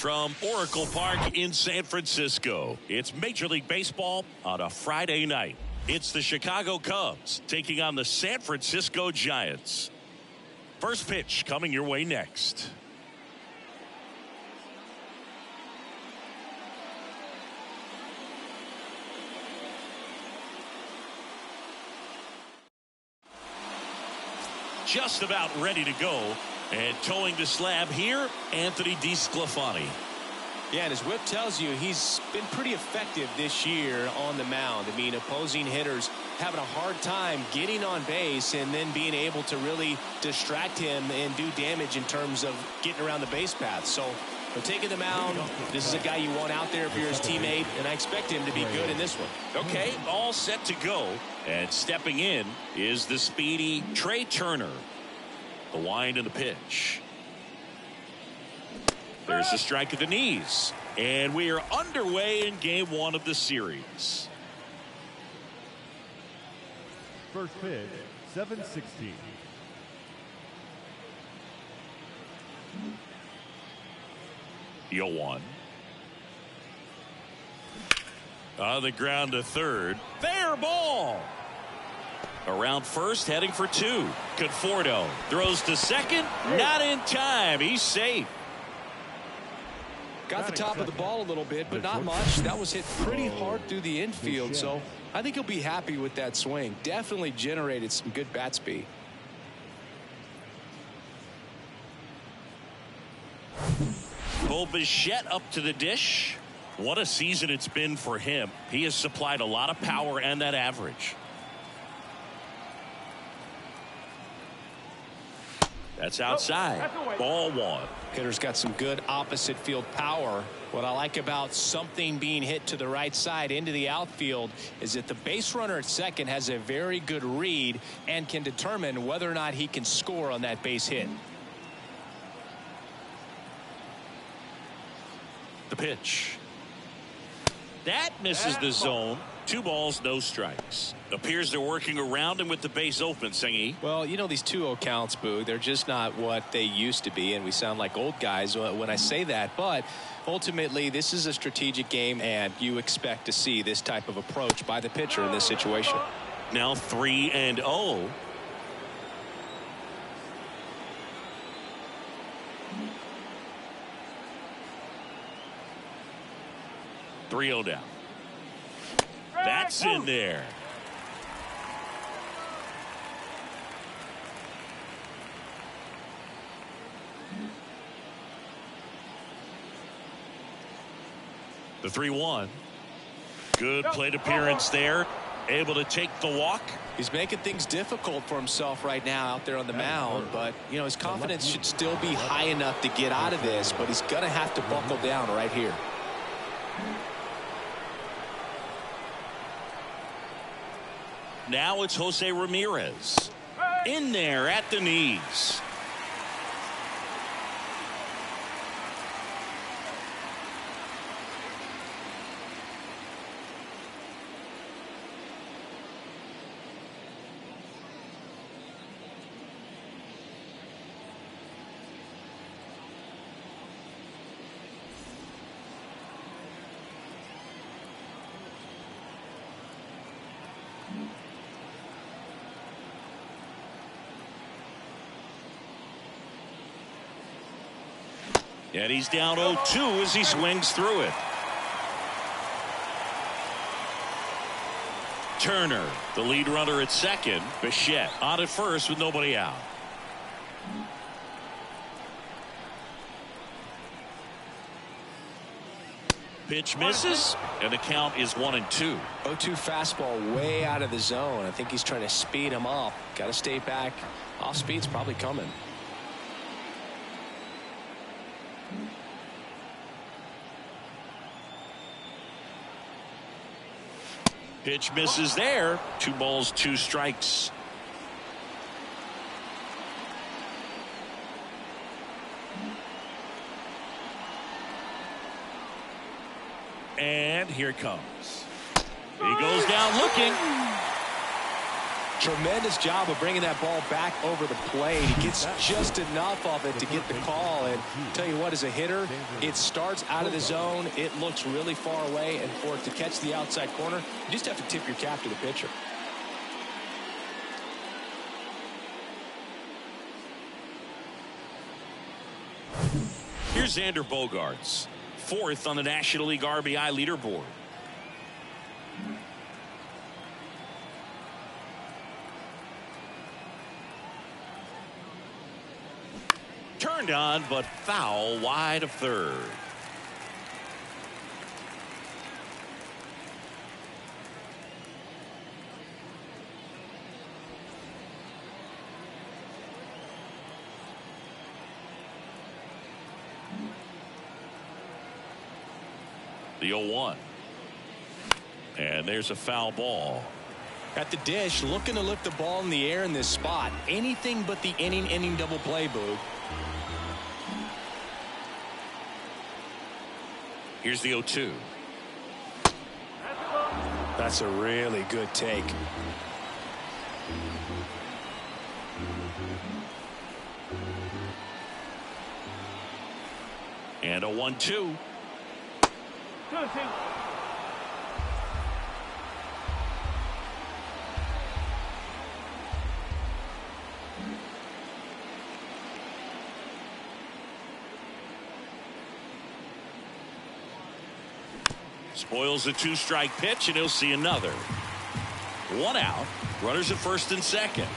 From Oracle Park in San Francisco, it's Major League Baseball on a Friday night. It's the Chicago Cubs taking on the San Francisco Giants. First pitch coming your way next. Just about ready to go. And towing the slab here, Anthony DeSclafani. Yeah, and his whip tells you he's been pretty effective this year on the mound. I mean, opposing hitters having a hard time getting on base and then being able to really distract him and do damage in terms of getting around the base path. So, we're taking the mound. This is a guy you want out there if you're his teammate, and I expect him to be good in this one. Okay, all set to go. And stepping in is the speedy Trey Turner. The wind and the pitch. There's a strike at the knees. And we are underway in game one of the series. First pitch, 7:16. The 0-1. On the ground to third. Fair ball. Around first, heading for two. Conforto throws to second. Not in time. He's safe. Got the top of the ball a little bit, but not much. That was hit pretty hard through the infield, so I think he'll be happy with that swing. Definitely generated some good bat speed. Bo Bichette up to the dish. What a season it's been for him. He has supplied a lot of power and that average. That's outside. Ball one. Hitter's got some good opposite field power. What I like about something being hit to the right side into the outfield is that the base runner at second has a very good read and can determine whether or not he can score on that base hit. The pitch. That misses the zone. 2 balls, no strikes. Appears they're working around him with the base open, Singy. Well, you know, these 2-0 counts, Boo, they're just not what they used to be, and we sound like old guys when I say that. But ultimately, this is a strategic game, and you expect to see this type of approach by the pitcher in this situation. Now 3-0. Down. That's in there. The 3-1. Good plate appearance there. Able to take the walk. He's making things difficult for himself right now out there on the mound, but you know, his confidence should still be high enough to get out of this, but he's gonna have to buckle down right here. Now it's Jose Ramirez. In there at the knees. And he's down 0-2 as he swings through it. Turner, the lead runner at second. Bichette on at first with nobody out. Pitch misses, and the count is 1-2. 0-2 fastball way out of the zone. I think he's trying to speed him up. Got to stay back. Off speed's probably coming. Pitch misses there. 2 balls, 2 strikes. And here it comes. He goes down looking. Tremendous job of bringing that ball back over the plate. He gets just enough of it to get the call. And tell you what, as a hitter, it starts out of the zone. It looks really far away. And for it to catch the outside corner, you just have to tip your cap to the pitcher. Here's Xander Bogaerts, 4th on the National League RBI leaderboard. Turned on, but foul wide of third. The 0-1. And there's a foul ball. At the dish, looking to lift the ball in the air in this spot. Anything but the inning double play, Boog. Here's the 0-2. That's a really good take. And a 1-2. Spoils a 2-strike pitch, and he'll see another. 1 out. Runners at first and second.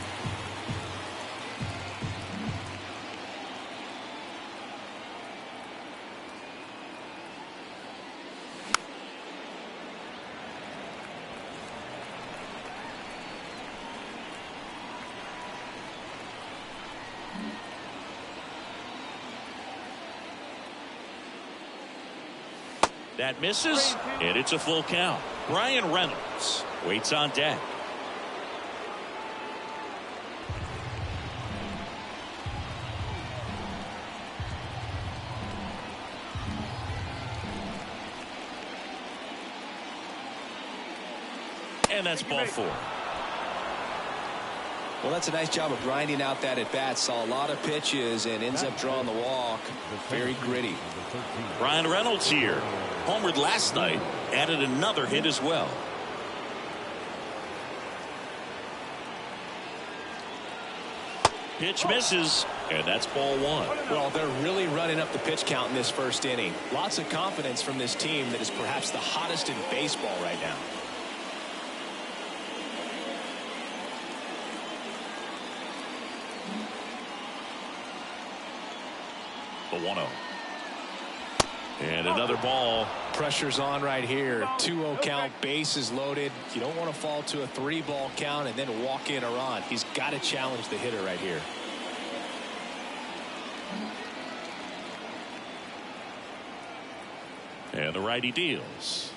That misses, and it's a full count. Ryan Reynolds waits on deck. And that's ball 4. Well, that's a nice job of grinding out that at bat. Saw a lot of pitches and ends up drawing the walk. Very gritty. Ryan Reynolds here. Homered last night. Added another hit as well. Pitch misses, and that's ball 1. Well, they're really running up the pitch count in this first inning. Lots of confidence from this team that is perhaps the hottest in baseball right now. The 1-0. And another ball. Pressure's on right here. 2-0 count, bases loaded. You don't want to fall to a 3-ball count and then walk in a run. He's got to challenge the hitter right here. And the righty deals.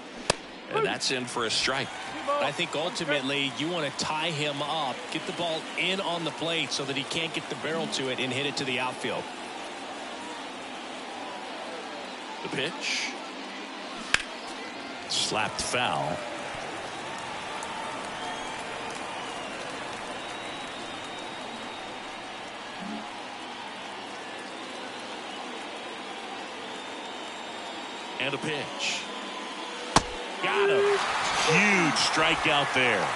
And that's in for a strike. I think ultimately you want to tie him up, get the ball in on the plate so that he can't get the barrel to it and hit it to the outfield. The pitch. Slapped foul. And a pitch. Got him. Huge strikeout there.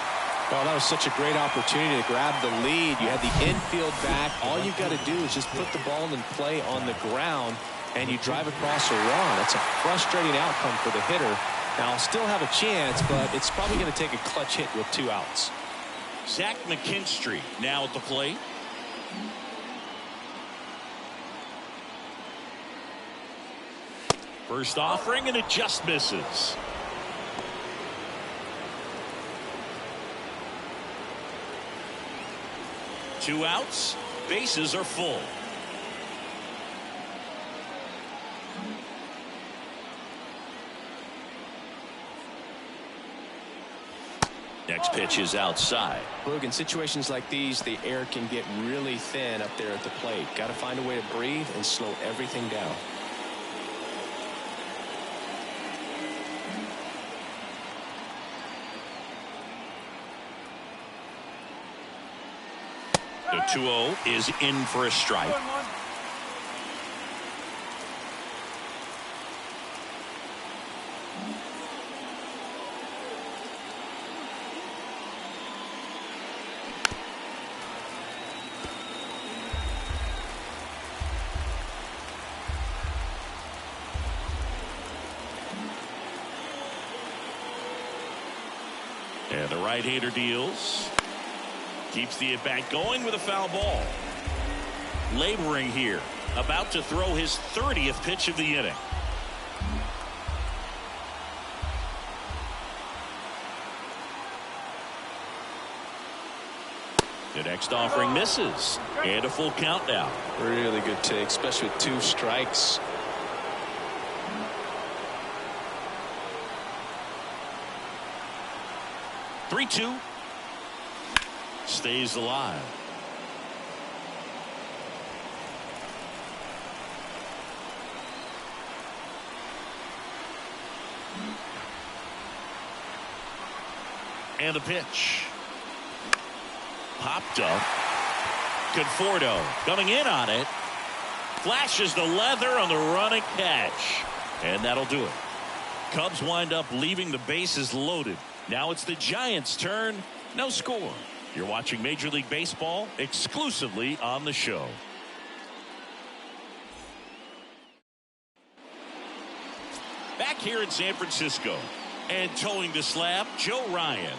Oh, that was such a great opportunity to grab the lead. You had the infield back. All you got to do is just put the ball in play on the ground, and you drive across a run. That's a frustrating outcome for the hitter. Now, I'll still have a chance, but it's probably going to take a clutch hit with 2 outs. Zach McKinstry now at the plate. First offering, and it just misses. Two outs, bases are full. Next pitch is outside. Look, in situations like these, the air can get really thin up there at the plate. Got to find a way to breathe and slow everything down. The 2-0 is in for a strike. And the right-hander deals. Keeps the at-bat going with a foul ball. Laboring here. About to throw his 30th pitch of the inning. The next offering misses. And a full count now. Really good take, especially with 2 strikes. Three-two. Stays alive. And the pitch. Popped up. Conforto coming in on it. Flashes the leather on the running catch. And that'll do it. Cubs wind up leaving the bases loaded. Now it's the Giants' turn. No score. You're watching Major League Baseball exclusively on the show. Back here in San Francisco. And towing the slab, Joe Ryan.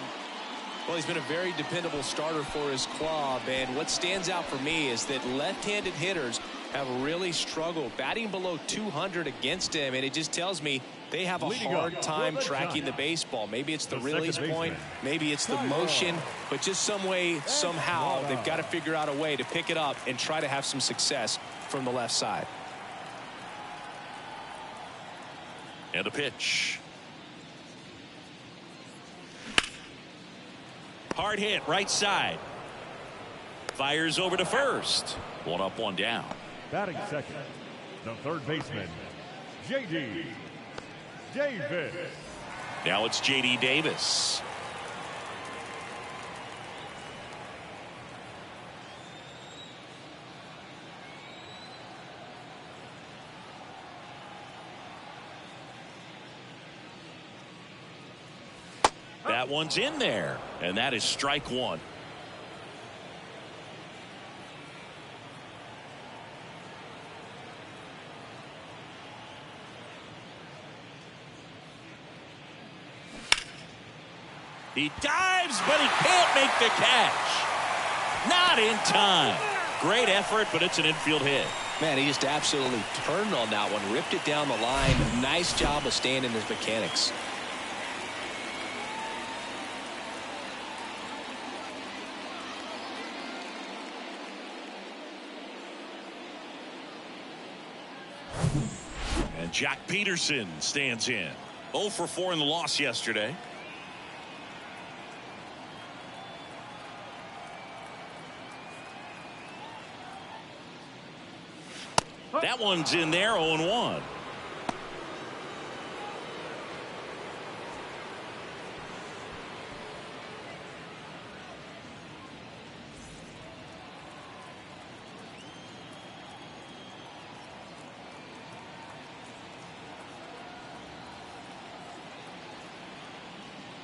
Well, he's been a very dependable starter for his club, and what stands out for me is that left-handed hitters have really struggled batting below 200 against him, and it just tells me they have a hard time tracking the baseball. Maybe it's the release point, maybe it's the motion, but just some way, somehow, they've got to figure out a way to pick it up and try to have some success from the left side. And a pitch. Hard hit right side. Fires over to first. One up, one down. Batting second, the third baseman, J.D. Davis. Now it's J.D. Davis. That one's in there, and that is strike one. He dives, but he can't make the catch. Not in time. Great effort, but it's an infield hit. Man, he just absolutely turned on that one, ripped it down the line. Nice job of staying in his mechanics. And Jack Peterson stands in. 0 for 4 in the loss yesterday. That one's in there, 0-1.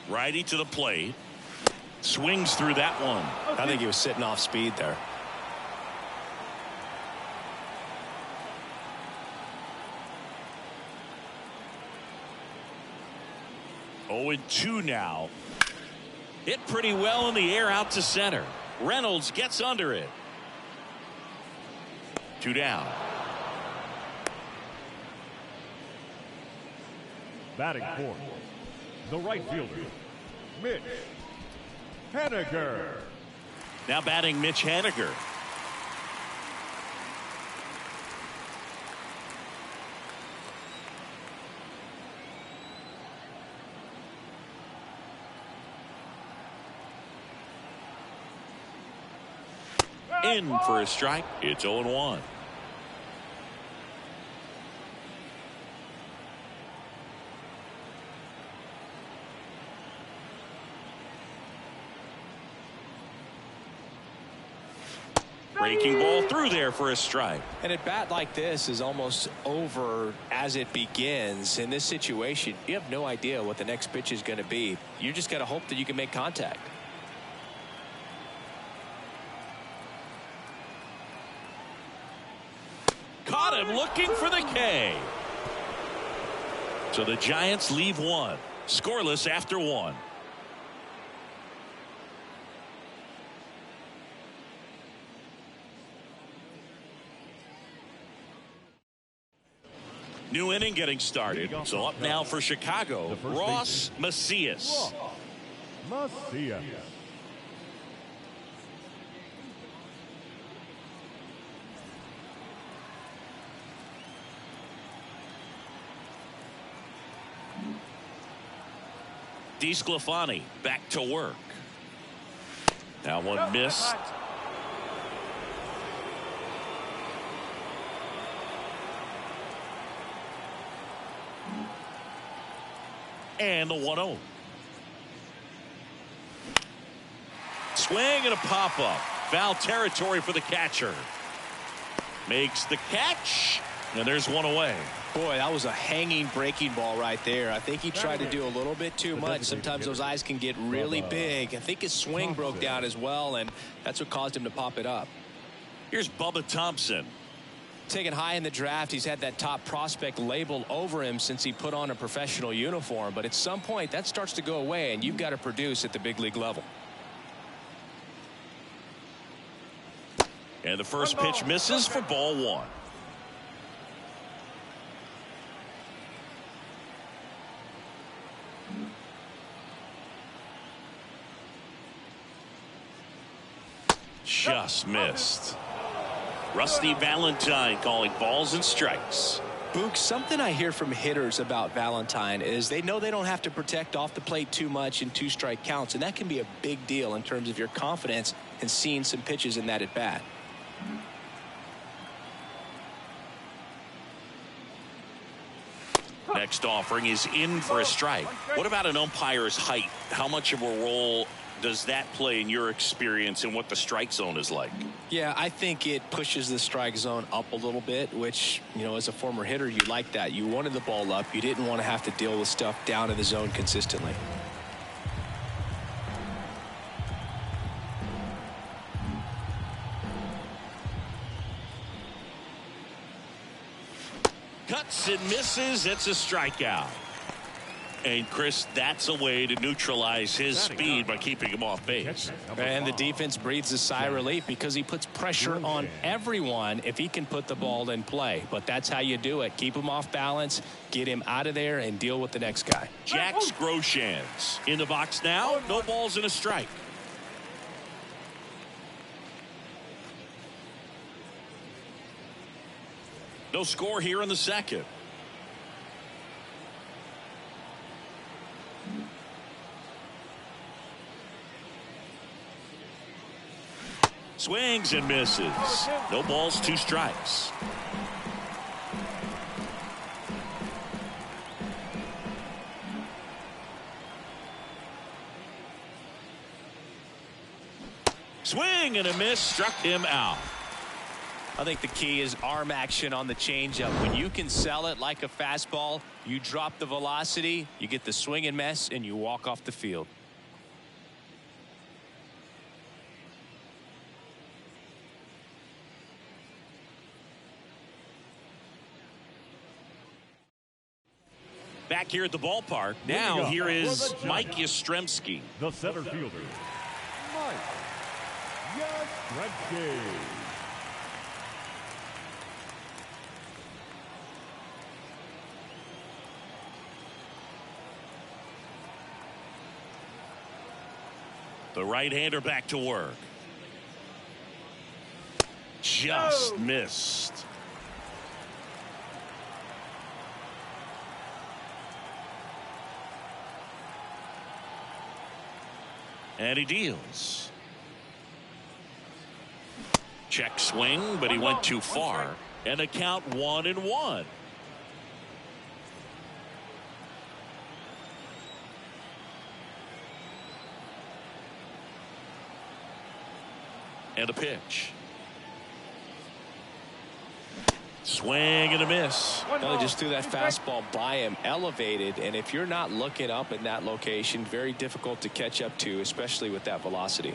Righty to the plate. Swings through that one. I think he was sitting off speed there. Oh, 2 now. Hit pretty well in the air out to center. Reynolds gets under it. 2 down. Batting fourth, the right fielder, Mitch Haniger. Now batting Mitch Haniger. In for a strike. It's 0-1. Breaking ball through there for a strike. And at bat like this is almost over as it begins. In this situation, you have no idea what the next pitch is going to be. You just got to hope that you can make contact. Caught him looking for the K. So the Giants leave one. Scoreless after one. New inning getting started. So up now for Chicago, Ross Macias. Macias. DeSclafani back to work. Now one missed. And the 1-0. Swing and a pop-up. Foul territory for the catcher. Makes the catch. And there's one away. Boy, that was a hanging breaking ball right there. I think he tried to do a little bit too much. Sometimes those eyes can get really big. I think his swing broke down as well, and that's what caused him to pop it up. Here's Bubba Thompson. Taken high in the draft, he's had that top prospect label over him since he put on a professional uniform. But at some point, that starts to go away, and you've got to produce at the big league level. And the first pitch misses for ball one. Just missed. Rusty Valentine calling balls and strikes. Boog, something I hear from hitters about Valentine is they know they don't have to protect off the plate too much in two-strike counts, and that can be a big deal in terms of your confidence in seeing some pitches in that at bat. Next offering is in for a strike. What about an umpire's height? How much of a role does that play in your experience and what the strike zone is like? Yeah, I think it pushes the strike zone up a little bit, which, you know, as a former hitter, you like that. You wanted the ball up. You didn't want to have to deal with stuff down in the zone consistently. Cuts and misses. It's a strikeout. And Chris, that's a way to neutralize his speed by keeping him off base. And the defense breathes a sigh of relief because he puts pressure on everyone if he can put the ball in play. But that's how you do it. Keep him off balance, get him out of there, and deal with the next guy. Jack Groshans in the box now. No balls and a strike. No score here in the second. Swings and misses. No balls, two strikes. Swing and a miss, struck him out. I think the key is arm action on the changeup. When you can sell it like a fastball, you drop the velocity, you get the swing and miss, and you walk off the field. Back here at the ballpark. Now here is Mike Yastrzemski. The center fielder, Mike Yastrzemski. The right-hander back to work. Just missed. And he deals. Check swing, but he went too far. And the count 1-1. And a pitch. Swing and a miss. Well, he just threw that fastball by him, elevated, and if you're not looking up in that location, very difficult to catch up to, especially with that velocity.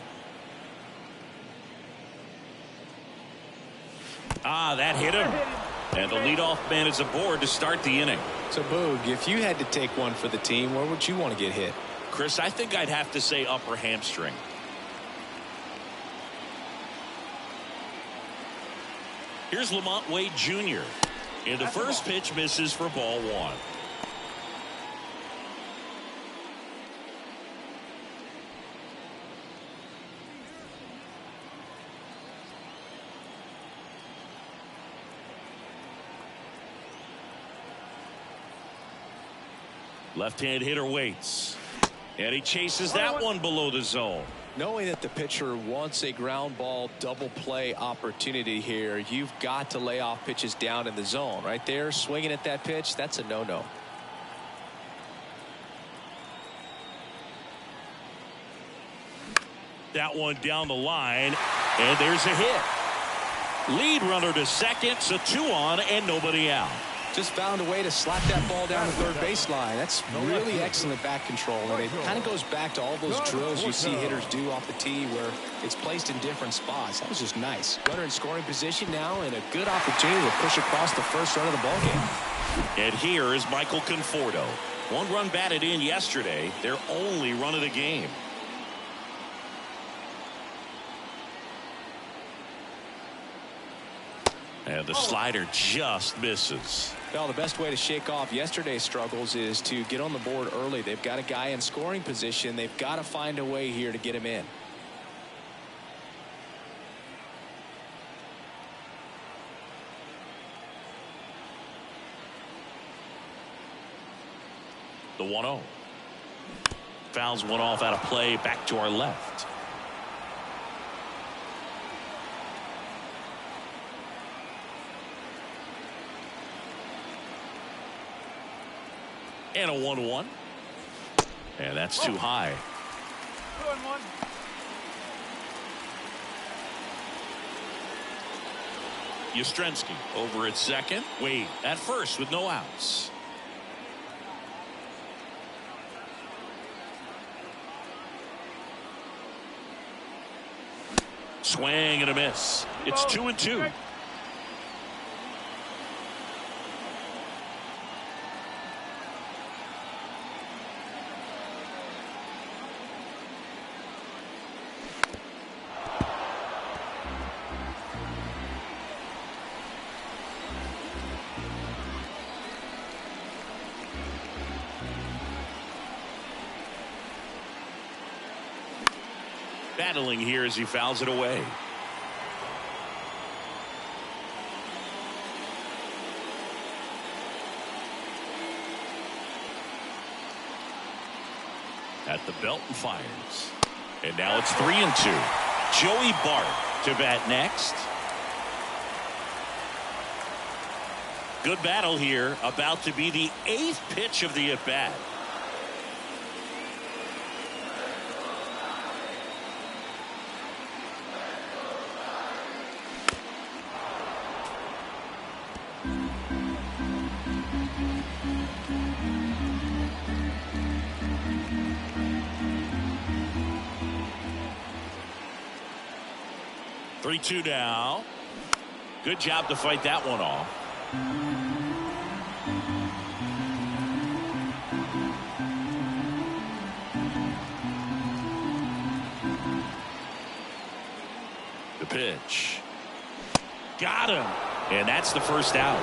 That hit him. And the leadoff man is aboard to start the inning. So, Boog, if you had to take one for the team, where would you want to get hit? Chris, I think I'd have to say upper hamstring. Here's Lamont Wade Jr. And the first pitch misses for ball one. Left-hand hitter waits. And he chases that one below the zone. Knowing that the pitcher wants a ground ball double play opportunity here, you've got to lay off pitches down in the zone. Right there, swinging at that pitch, that's a no-no. That one down the line, and there's a hit. Lead runner to second, so 2 on and nobody out. Just found a way to slap that ball down the third baseline. That's really excellent back control, and it kind of goes back to all those drills you see hitters do off the tee where it's placed in different spots. That was just nice. Runner in scoring position now, and a good opportunity to push across the first run of the ballgame. And here is Michael Conforto. 1 run batted in yesterday, their only run of the game. And the slider just misses. Well, the best way to shake off yesterday's struggles is to get on the board early. They've got a guy in scoring position. They've got to find a way here to get him in. The 1-0. Fouls one off out of play, back to our left. And a 1-1. And that's too high. 2-1. Yastrzemski over at second. Wade at first with no outs. Swing and a miss. It's 2-2. Battling here as he fouls it away. At the belt and fires. And now it's 3-2. Joey Bart to bat next. Good battle here. About to be the 8th pitch of the at-bat. Three-two now. Good job to fight that one off. The pitch. Got him. And that's the first out.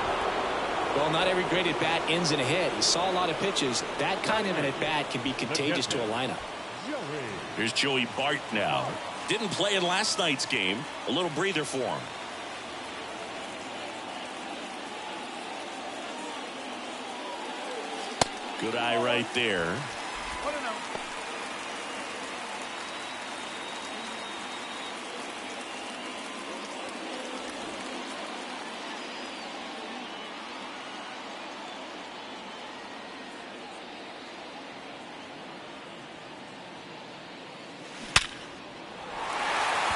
Well, not every great at-bat ends in a hit. He saw a lot of pitches. That kind of an at-bat can be contagious to a lineup. Here's Joey Bart now. Didn't play in last night's game. A little breather for him. Good eye right there.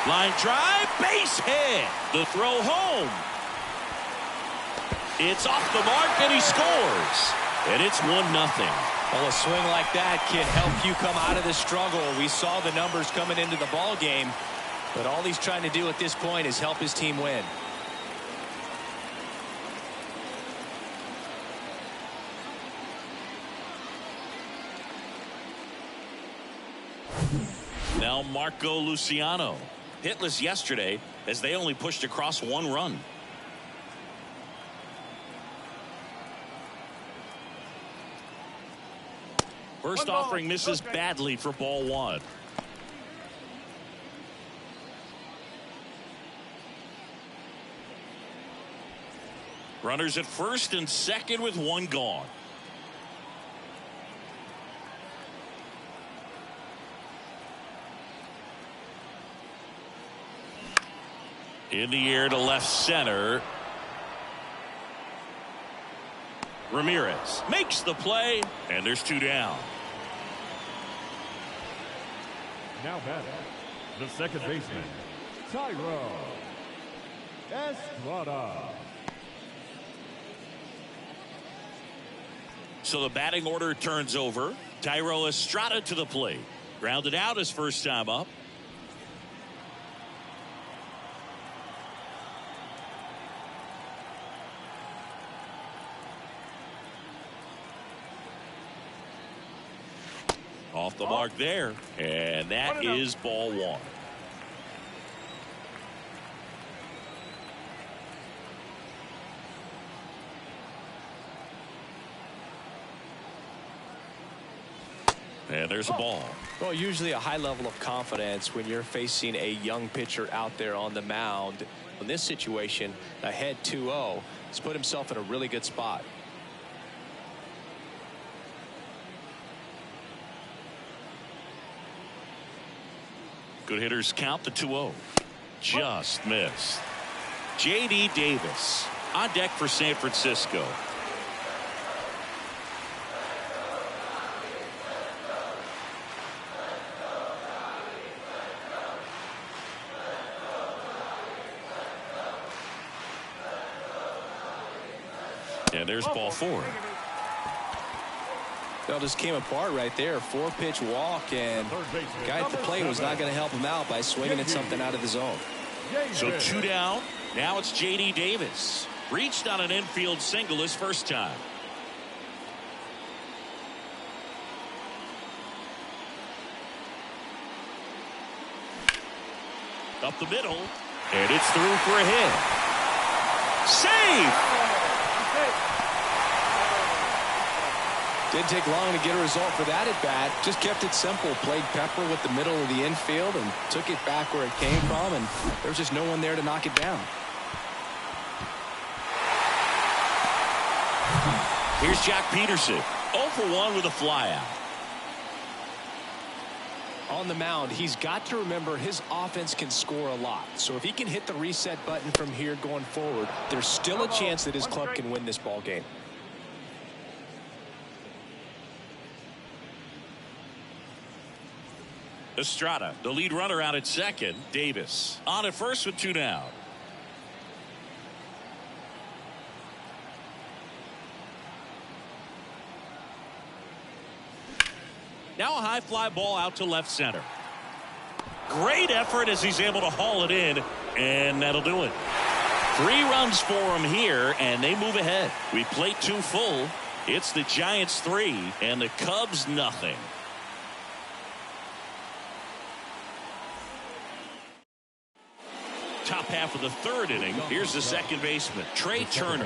Line drive, base hit. The throw home. It's off the mark, and he scores. And it's 1-0. Well, a swing like that can help you come out of the struggle. We saw the numbers coming into the ball game, but all he's trying to do at this point is help his team win. Now Marco Luciano. Hitless yesterday as they only pushed across 1 run. First offering misses badly for ball 1. Runners at first and second with 1 gone. In the air to left center. Ramirez makes the play, and there's 2 down. Now batting, the second baseman, Tyro Estrada. So the batting order turns over. Tyro Estrada to the plate. Grounded out his first time up. Off the mark there, and that is ball 1. And there's a ball. Well, usually a high level of confidence when you're facing a young pitcher out there on the mound. In this situation, ahead 2-0, he's put himself in a really good spot. Good hitters count the 2-0. Just missed. J.D. Davis on deck for San Francisco. And there's ball 4. That just came apart right there. 4-pitch walk, and the guy at the plate was not going to help him out by swinging at something out of the zone. So 2 down. Now it's J.D. Davis. Reached on an infield single his first time. Up the middle, and it's through for a hit. Save! Didn't take long to get a result for that at bat. Just kept it simple. Played pepper with the middle of the infield and took it back where it came from, and there was just no one there to knock it down. Here's Jack Peterson. 0 for 1 with a flyout. On the mound, he's got to remember his offense can score a lot. So if he can hit the reset button from here going forward, there's still a chance that his club can win this ball game. Estrada, the lead runner, out at second. Davis on at first with 2 down. Now a high fly ball out to left center. Great effort as he's able to haul it in, and that'll do it. 3 runs for him here, and they move ahead. We plate 2 full. It's the Giants 3 and the Cubs nothing. Top half of the 3rd inning. Here's the second baseman, Trey Turner.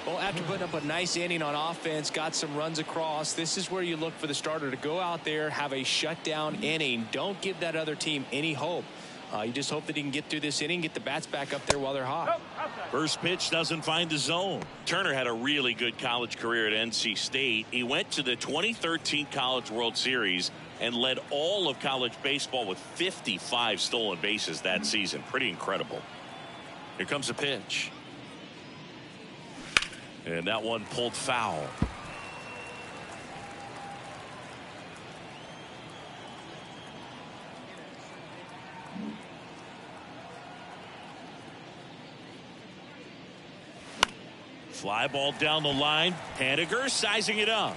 Well, after putting up a nice inning on offense, got some runs across, this is where you look for the starter to go out there, have a shutdown inning. Don't give that other team any hope. You just hope that he can get through this inning, get the bats back up there while they're hot. First pitch doesn't find the zone. Turner had a really good college career at NC State. He went to the 2013 College World Series and led all of college baseball with 55 stolen bases that season. Pretty incredible. Here comes a pitch. And that one pulled foul. Fly ball down the line. Haniger sizing it up.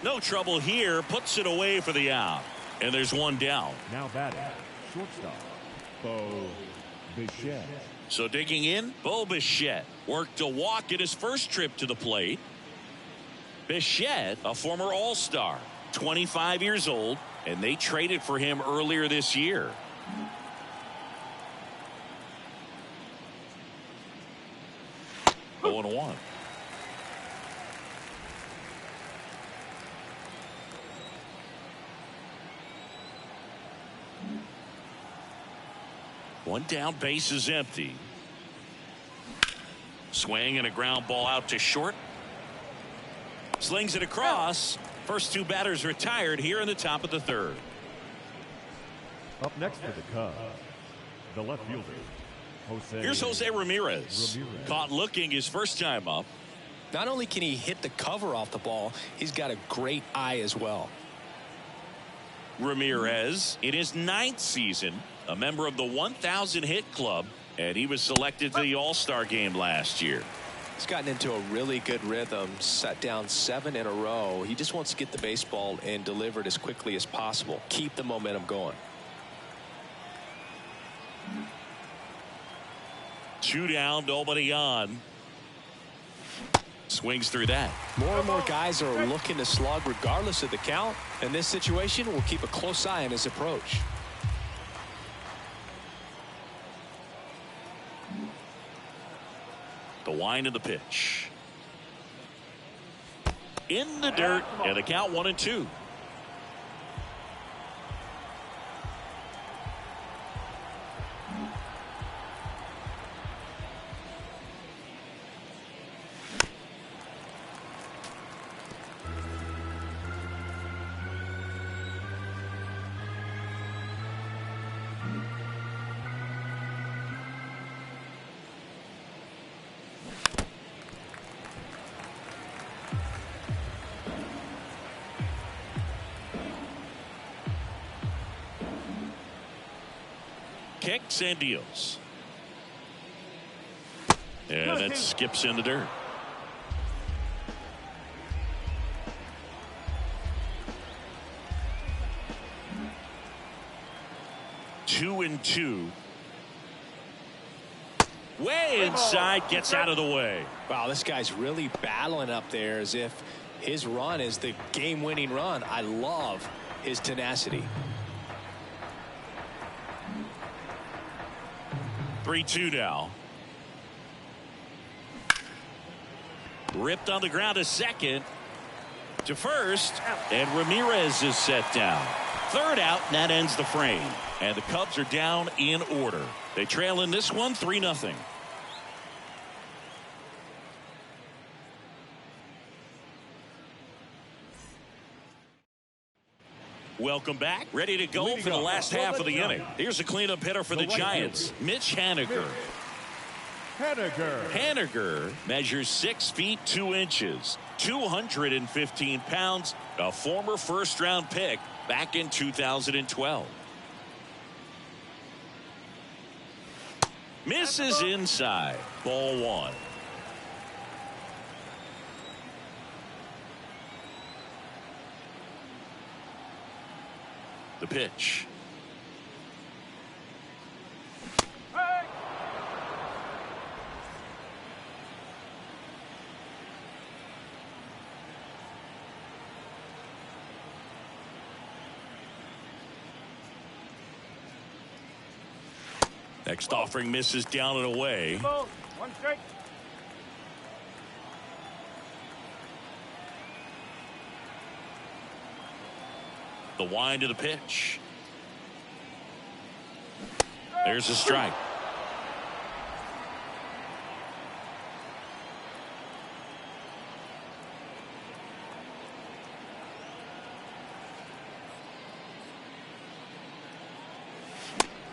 No trouble here. Puts it away for the out. And there's one down. Now batting, shortstop, Bo Bichette. So digging in, Bo Bichette worked a walk in his first trip to the plate. Bichette, a former All-Star, 25 years old, and they traded for him earlier this year. Oh, and 1. One down, base is empty. Swing and a ground ball out to short. Slings it across. First two batters retired here in the top of the third. Up next for the Cubs, the left fielder, Jose. Here's Jose Ramirez. Caught looking his first time up. Not only can he hit the cover off the ball, he's got a great eye as well. Ramirez in his 9th season, a member of the 1,000 hit club, and he was selected to the All-Star game last year. He's gotten into a really good rhythm, set down 7 in a row. He just wants to get the baseball and deliver it as quickly as possible. Keep the momentum going. 2 down, nobody on. Swings through that. More and more guys are looking to slug regardless of the count. In this situation, we'll keep a close eye on his approach. The wind of the pitch. In the dirt, and the count 1-2. Kicks and deals. And that skips in the dirt. Two and two. Way inside, gets out of the way. Wow, this guy's really battling up there as if his run is the game-winning run. I love his tenacity. 3-2 now. Ripped on the ground to second. To first. And Ramirez is set down. Third out, and that ends the frame. And the Cubs are down in order. They trail in this one 3-0. Welcome back. Ready to go for the last half of the inning. Here's a cleanup hitter for the Giants, Mitch Haniger. Haniger measures 6 feet 2 inches, 215 pounds, a former first-round pick back in 2012. Misses inside. Ball 1. The pitch. Next offering misses down and away. 1 strike. The wind of the pitch. There's a strike.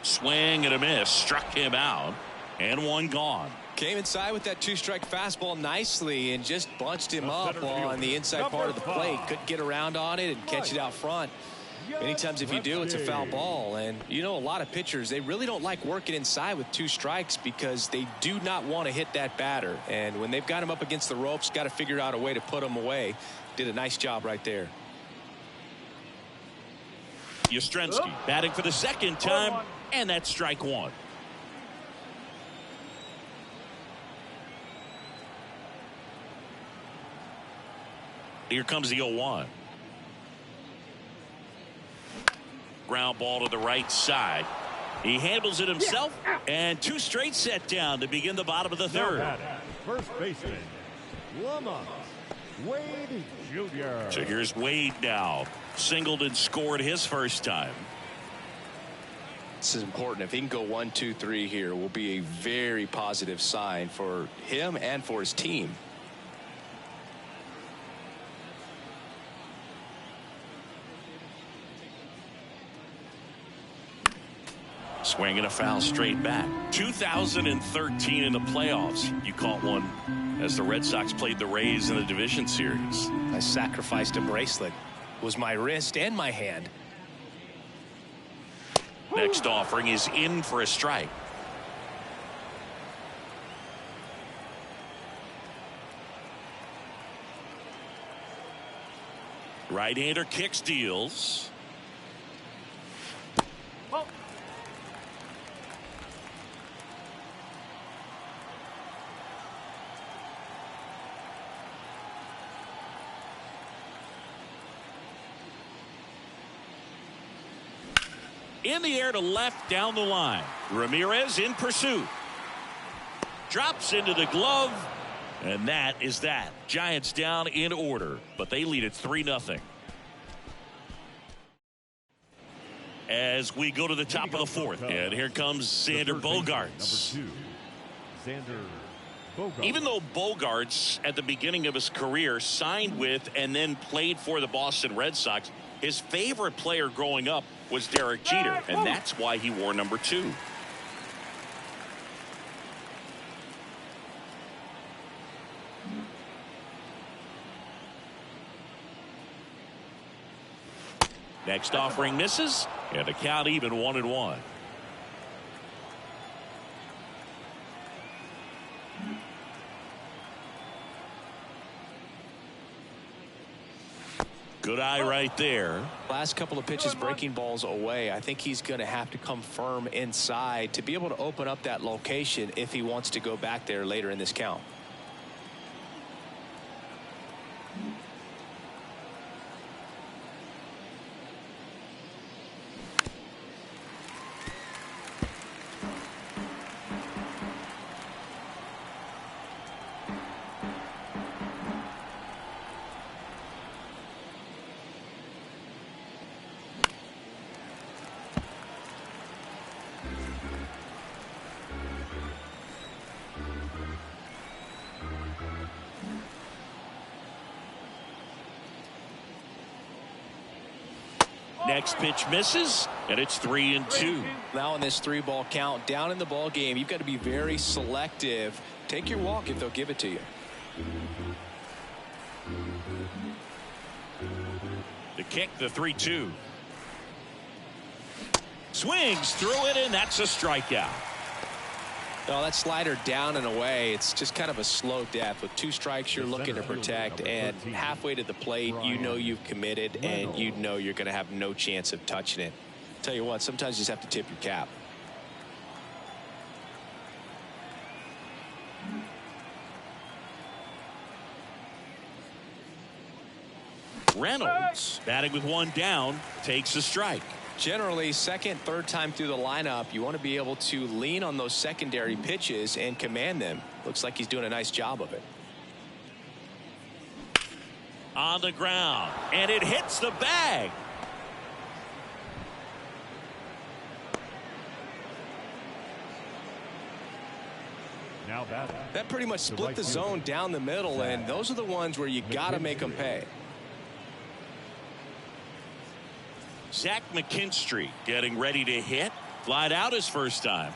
Swing and a miss. Struck him out. And one gone. Came inside with that 2-strike fastball nicely and just bunched him up on the inside part of the plate. Couldn't get around on it and catch it out front. Many times if you do, it's a foul ball. And you know, a lot of pitchers, they really don't like working inside with 2 strikes because they do not want to hit that batter. And when they've got him up against the ropes, got to figure out a way to put him away. Did a nice job right there. Yastrzemski batting for the second time, and that's strike 1. Here comes the 0-1. Ground ball to the right side. He handles it himself, and 2 straight set down to begin the bottom of the third. First baseman, Lama, Wade Jr. So here's Wade now. Singled and scored his first time. This is important. If he can go 1, 2, 3 here, will be a very positive sign for him and for his team. Swing and a foul straight back. 2013 in the playoffs. You caught one as the Red Sox played the Rays in the division series. I sacrificed a bracelet. It was my wrist and my hand. Next offering is in for a strike. Right-hander kicks, deals. In the air to left down the line. Ramirez in pursuit. Drops into the glove. And that is that. Giants down in order, but they lead it 3-0. As we go to the top of the fourth, and here comes Xander Bogaerts. Number 2, Xander Bogaerts. Even though Bogaerts at the beginning of his career signed with and then played for the Boston Red Sox, his favorite player growing up was Derek Jeter, and that's why he wore number 2. Next offering misses, and the count even 1-1. Good eye right there. Last couple of pitches breaking balls away. I think he's going to have to come firm inside to be able to open up that location if he wants to go back there later in this count. Next pitch misses, and it's 3-2. Now in this 3-ball count, down in the ball game, you've got to be very selective. Take your walk if they'll give it to you. The kick, the 3-2. Swings through it, and that's a strikeout. Well, that slider down and away, it's just kind of a slow death. With 2 strikes, you're looking to protect, and halfway to the plate, you know you've committed, and you know you're going to have no chance of touching it. Tell you what, sometimes you just have to tip your cap. Reynolds, batting with 1 down, takes a strike. Generally, second, third time through the lineup, you want to be able to lean on those secondary pitches and command them. Looks like he's doing a nice job of it. On the ground, and it hits the bag. Now that pretty much split the zone down the middle, and those are the ones where you got to make them pay. Zach McKinstry getting ready to hit. Flied out his first time.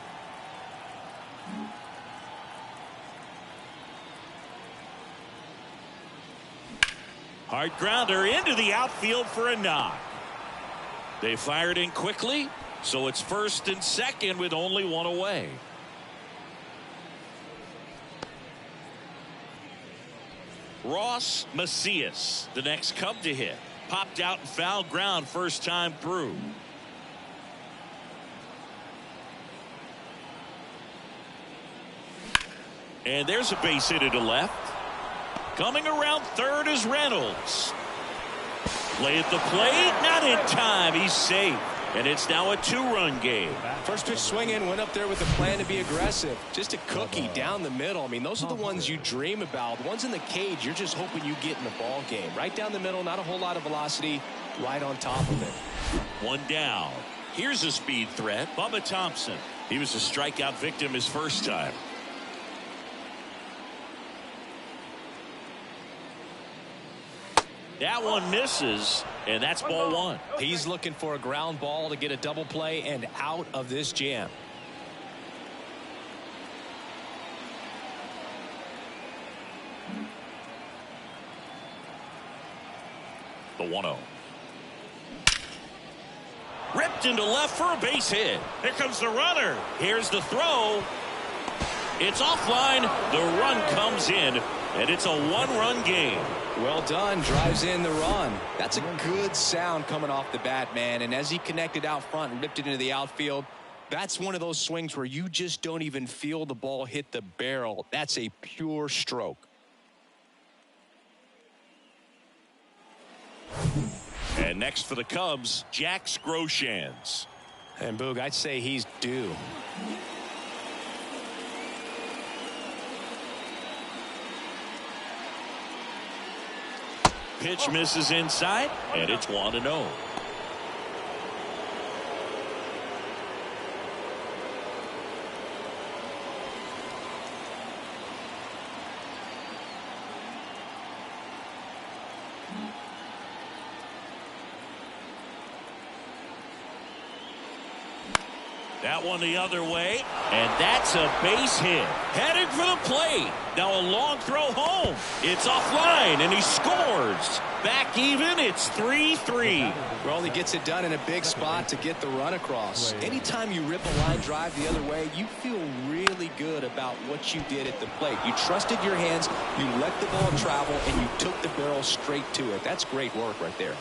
Hard grounder into the outfield for a knock. They fired in quickly, so it's first and second with only one away. Ross Macias, the next Cub to hit. Popped out and foul ground first time through. And there's a base hit to left. Coming around third is Reynolds. Play at the plate, not in time. He's safe. And it's now a two-run game. First pitch swinging, went up there with a plan to be aggressive. Just a cookie down the middle. I mean, those are the ones you dream about. The ones in the cage, you're just hoping you get in the ball game. Right down the middle, not a whole lot of velocity, right on top of it. One down. Here's a speed threat, Bubba Thompson. He was a strikeout victim his first time. That one misses, and that's ball one. He's looking for a ground ball to get a double play and out of this jam. The 1-0. Ripped into left for a base hit. Here comes the runner. Here's the throw. It's offline. The run comes in, and it's a one-run game. Well done. Drives in the run. That's a good sound coming off the bat, man. And as he connected out front and ripped it into the outfield, that's one of those swings where you just don't even feel the ball hit the barrel. That's a pure stroke. And next for the Cubs, Jack Groshans. And Boog, I'd say he's due. Pitch misses inside, and it's 1-0. That one the other way, and that's a base hit. Heading for the plate. Now a long throw home. It's offline, and he scores. Back even, it's 3-3. Well, he gets it done in a big spot to get the run across. Anytime you rip a line drive the other way, you feel really good about what you did at the plate. You trusted your hands, you let the ball travel, and you took the barrel straight to it. That's great work right there.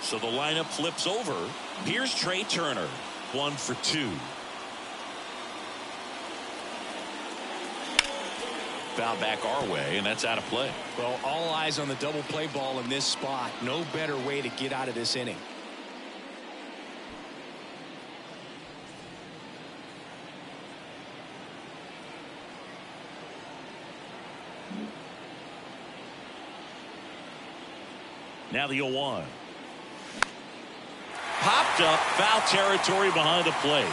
So the lineup flips over. Here's Trey Turner. 1 for 2. Foul back our way, and that's out of play. Well, all eyes on the double play ball in this spot. No better way to get out of this inning. Now the 0-1. Popped up, foul territory behind the plate.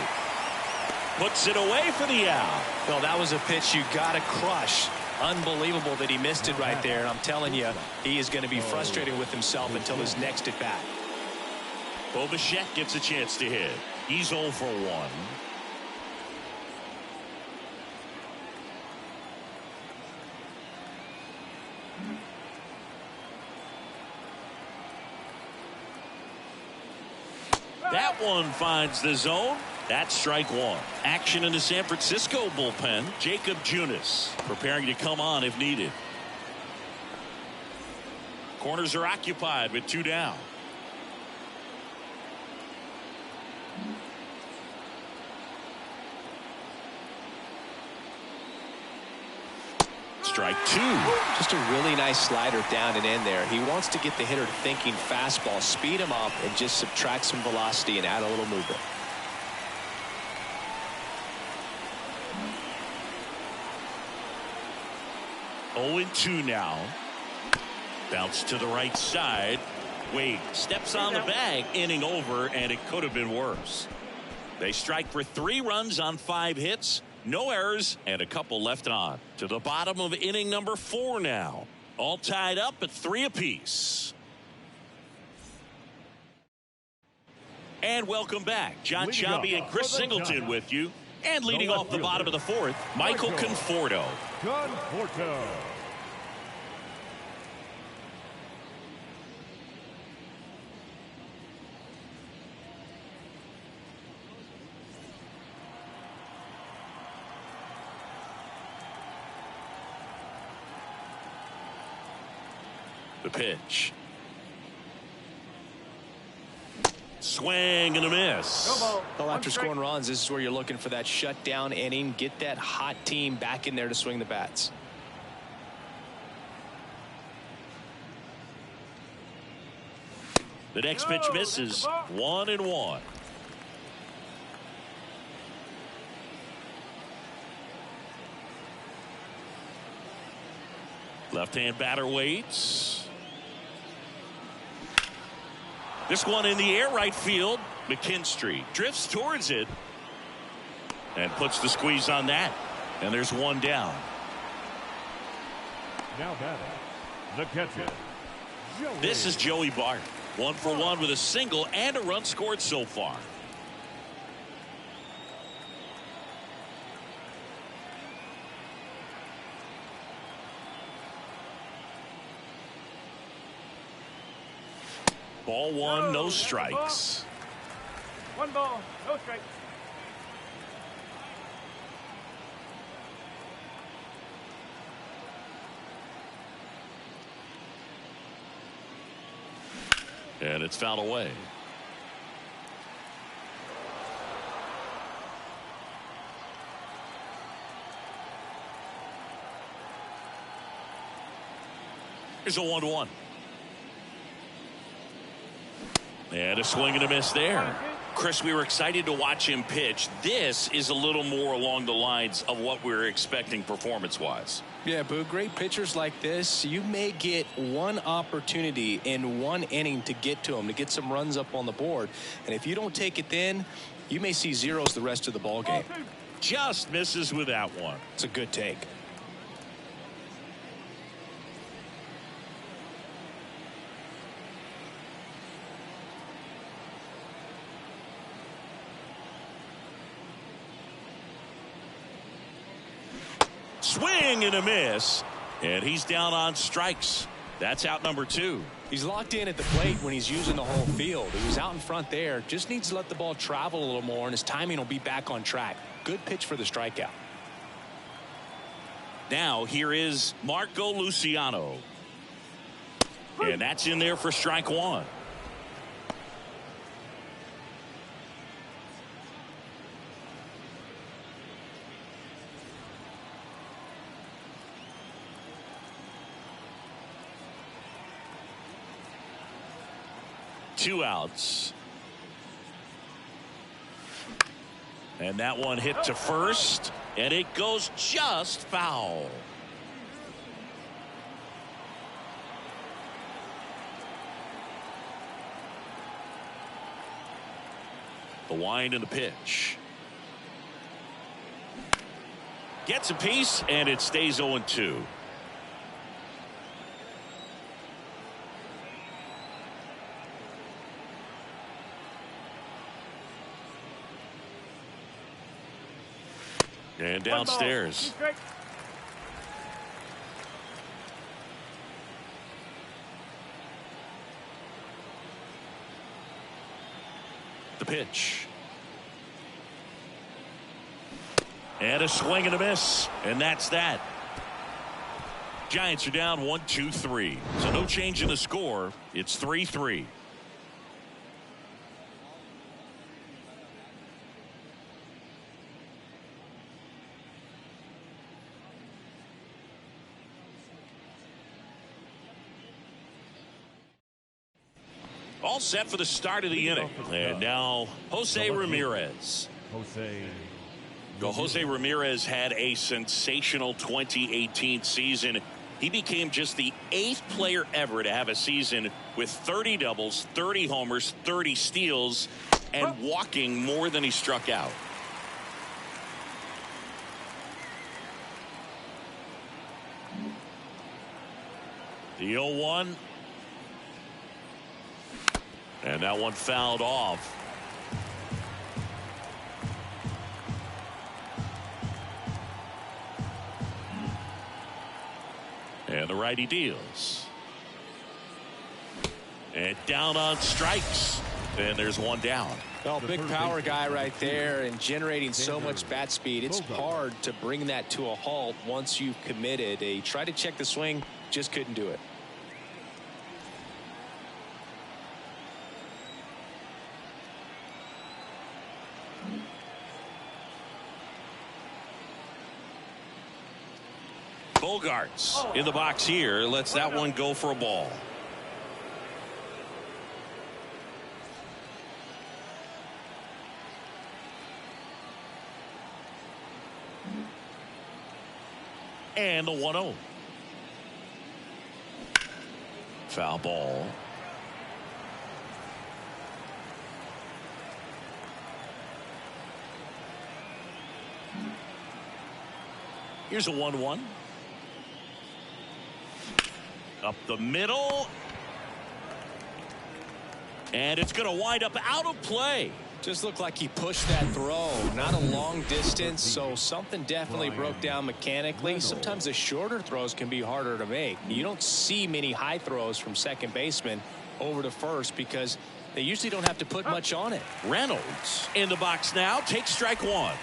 Puts it away for the out. Well, that was a pitch you got to crush. Unbelievable that he missed it right there. And I'm telling you, he is going to be frustrated with himself until his next at bat. Bo Bichette gets a chance to hit. He's 0 for 1. That one finds the zone. That's strike one. Action in the San Francisco bullpen. Jacob Junis preparing to come on if needed. Corners are occupied with 2 down. Strike 2. Just a really nice slider down and in there. He wants to get the hitter thinking fastball, speed him up, and just subtract some velocity and add a little movement. Oh and 2 now. Bounce to the right side. Wade steps on the bag. Inning over, and it could have been worse. They strike for 3 runs on 5 hits. No errors and a couple left on. To the bottom of inning number 4 now. All tied up at 3 apiece. And welcome back. John Chambie and Chris Singleton with you. And leading off the bottom of the 4th, Michael Conforto. Conforto. The pitch. Swing and a miss. Well, after scoring runs, this is where you're looking for that shutdown inning. Get that hot team back in there to swing the bats. The next pitch misses. 1-1. Left-hand batter waits. This one in the air right field. McKinstry drifts towards it and puts the squeeze on that. And there's one down. Now batting, the catcher, Joey. This is Joey Bart. 1 for 1 with a single and a run scored so far. Ball one, no strikes. 1 ball, no strikes. And it's fouled away. Here's a 1-1. And a swing and a miss there. Chris, we were excited to watch him pitch. This is a little more along the lines of what we were expecting performance-wise. Yeah, Boo, great pitchers like this, you may get one opportunity in one inning to get to them, to get some runs up on the board. And if you don't take it then, you may see zeros the rest of the ball game. Just misses with that one. It's a good take. Swing and a miss, and he's down on strikes. That's out number 2. He's locked in at the plate when he's using the whole field. He was out in front there, just needs to let the ball travel a little more, and his timing will be back on track. Good pitch for the strikeout. Now here is Marco Luciano, and that's in there for strike 1. Two outs. And that one hit to first, and it goes just foul. The wind and the pitch. Gets a piece, and it stays 0-2. And downstairs. The pitch. And a swing and a miss. And that's that. Giants are down 1-2-3. So no change in the score. It's 3-3. All set for the start of the inning. And now Jose Ramirez. Jose Ramirez had a sensational 2018 season. He became just the 8th player ever to have a season with 30 doubles, 30 homers, 30 steals, and walking more than he struck out. The 0-1. And that one fouled off. And the righty deals. And down on strikes. And there's one down. Well, big power guy right there and generating so much bat speed. It's hard to bring that to a halt once you've committed. He tried to check the swing, just couldn't do it. Bogarts in the box here. Lets that one go for a ball. And the 1-0. Foul ball. Here's a 1-1. Up the middle. And it's going to wind up out of play. Just looked like he pushed that throw. Not a long distance, so something definitely broke down mechanically. Sometimes the shorter throws can be harder to make. You don't see many high throws from second baseman over to first because they usually don't have to put much on it. Reynolds in the box now. Takes strike one.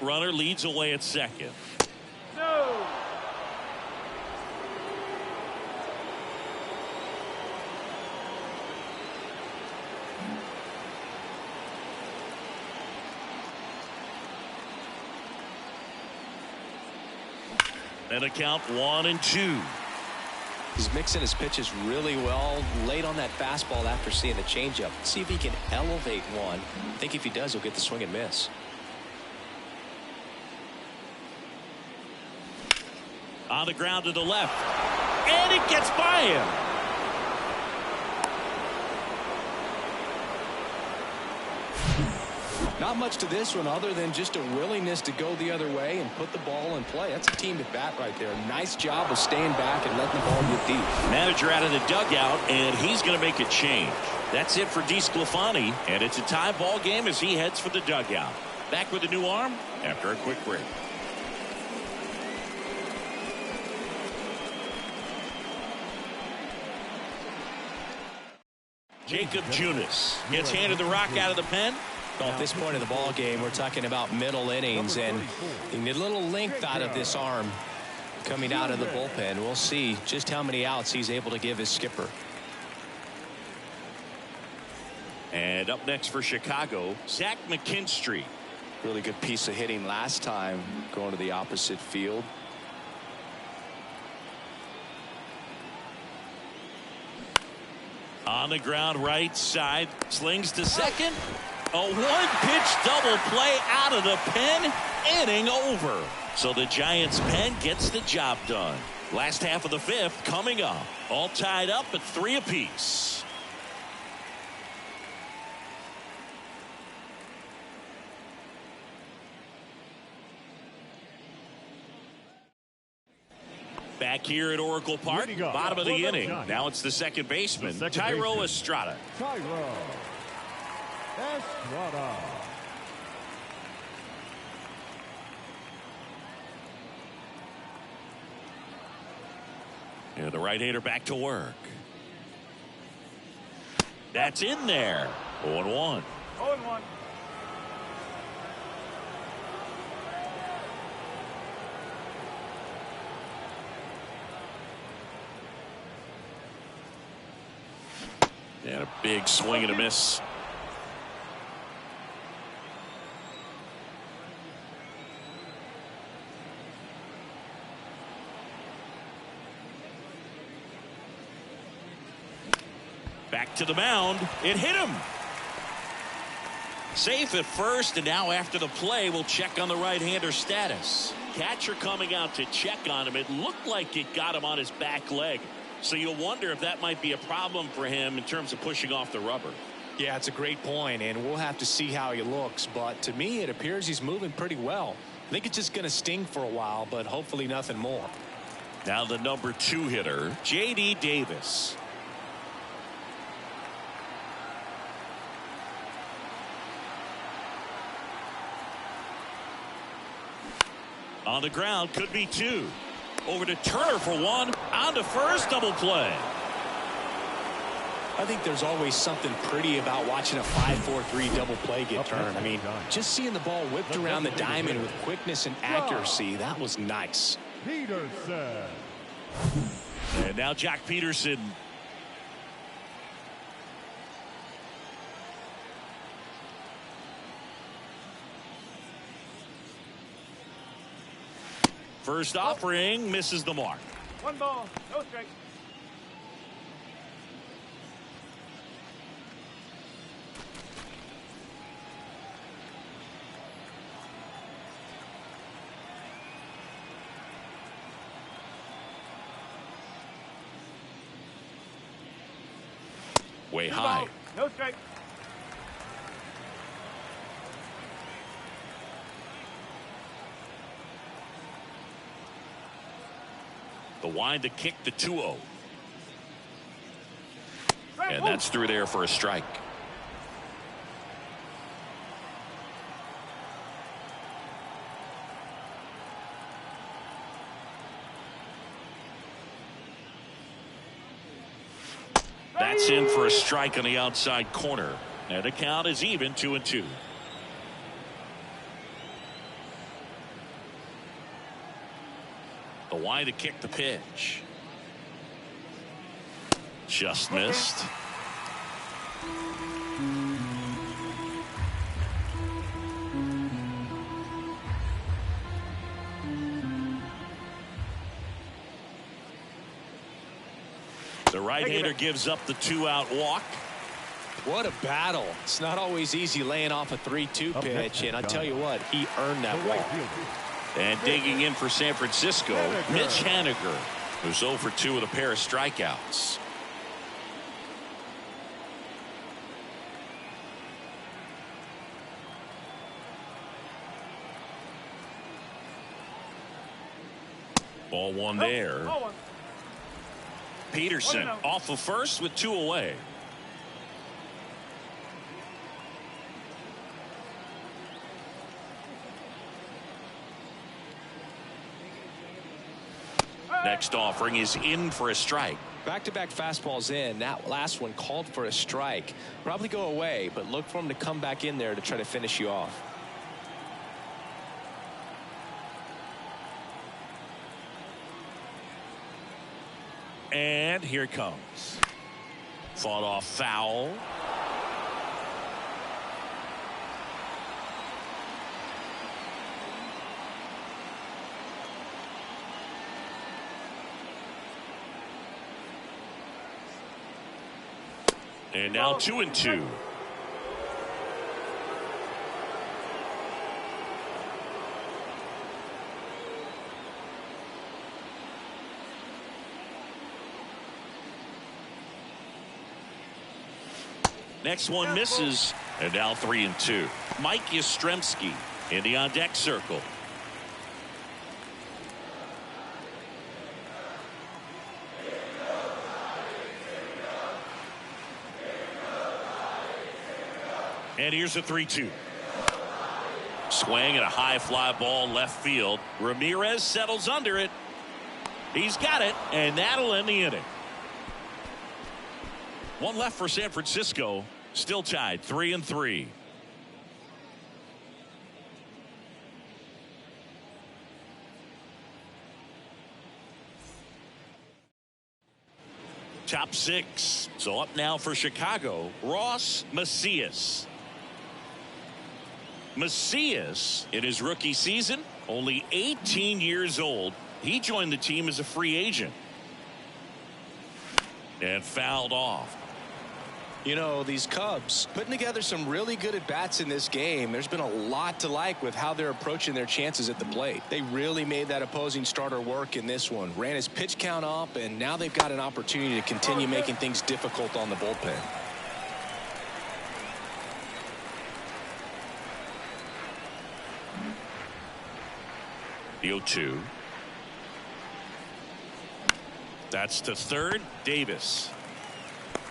Runner leads away at second. No. And a count 1-2. He's mixing his pitches really well. Late on that fastball after seeing the changeup. See if he can elevate one. I think if he does, he'll get the swing and miss. On the ground to the left. And it gets by him. Not much to this one other than just a willingness to go the other way and put the ball in play. That's a team at bat right there. Nice job of staying back and letting the ball get deep. Manager out of the dugout, and he's going to make a change. That's it for DeSclafani, and it's a tie ball game as he heads for the dugout. Back with a new arm after a quick break. Jacob Junis gets handed the rock out of the pen. Well, at this point of the ball game, we're talking about middle innings, and you need a little length out of this arm coming out of the bullpen. We'll see just how many outs he's able to give his skipper. And up next for Chicago, Zach McKinstry. Really good piece of hitting last time, going to the opposite field. On the ground right side, slings to second. A one-pitch double play out of the pen, inning over. So the Giants pen gets the job done. Last half of the fifth coming up. All tied up at 3 apiece. Back here at Oracle Park, bottom of the inning. Now it's the second baseman, Thairo Estrada. Thairo Estrada. And the right-hander back to work. That's in there. 0-1. 0-1. And a big swing and a miss. Back to the mound. It hit him. Safe at first, and now after the play, we'll check on the right-hander status. Catcher coming out to check on him. It looked like it got him on his back leg. So you'll wonder if that might be a problem for him in terms of pushing off the rubber. Yeah, it's a great point, and we'll have to see how he looks. But to me, it appears he's moving pretty well. I think it's just going to sting for a while, but hopefully nothing more. Now the number 2 hitter, J.D. Davis. On the ground, could be 2. Over to Turner for 1. On to first, double play. I think there's always something pretty about watching a 5-4-3 double play get turned. I mean, just seeing the ball whipped around the diamond with quickness and accuracy, that was nice. Peterson. And now Jack Peterson. First offering misses the mark. 1 ball, no strike. Way 2 high. balls, no strike. The wind to kick the 2-0. Strike And one. that's through there for a strike. That's in for a strike on the outside corner. And the count is even 2-2. The wind to kick the pitch. Just missed. The right-hander gives up the 2-out walk. What a battle. It's not always easy laying off a 3-2 pitch, and I tell you what, he earned that The right walk. fielder. And digging in for San Francisco, Haniger. Mitch Haniger, who's 0 for 2 with a pair of strikeouts. Ball one there. Ball 1. Peterson 1-0. off of first with 2 away. Next offering is in for a strike. Back-to-back fastballs in. That last one called for a strike. Probably go away, but look for him to come back in there to try to finish you off. And here it comes. Fought off foul. And now 2-2. Next one misses. And now 3-2. Mike Yastrzemski in the on deck circle. And here's a 3-2. Swing and a high fly ball left field. Ramirez settles under it. He's got it, and that'll end the inning. One left for San Francisco. Still tied 3-3. Top 6. So up now for Chicago, Ross Macias. Macias, in his rookie season, only 18 years old. He joined the team as a free agent. And fouled off. You know, these Cubs putting together some really good at-bats in this game. There's been a lot to like with how they're approaching their chances at the plate. They really made that opposing starter work in this one. Ran his pitch count up, and now they've got an opportunity to continue making things difficult on the bullpen. The 0-2. That's to third. Davis.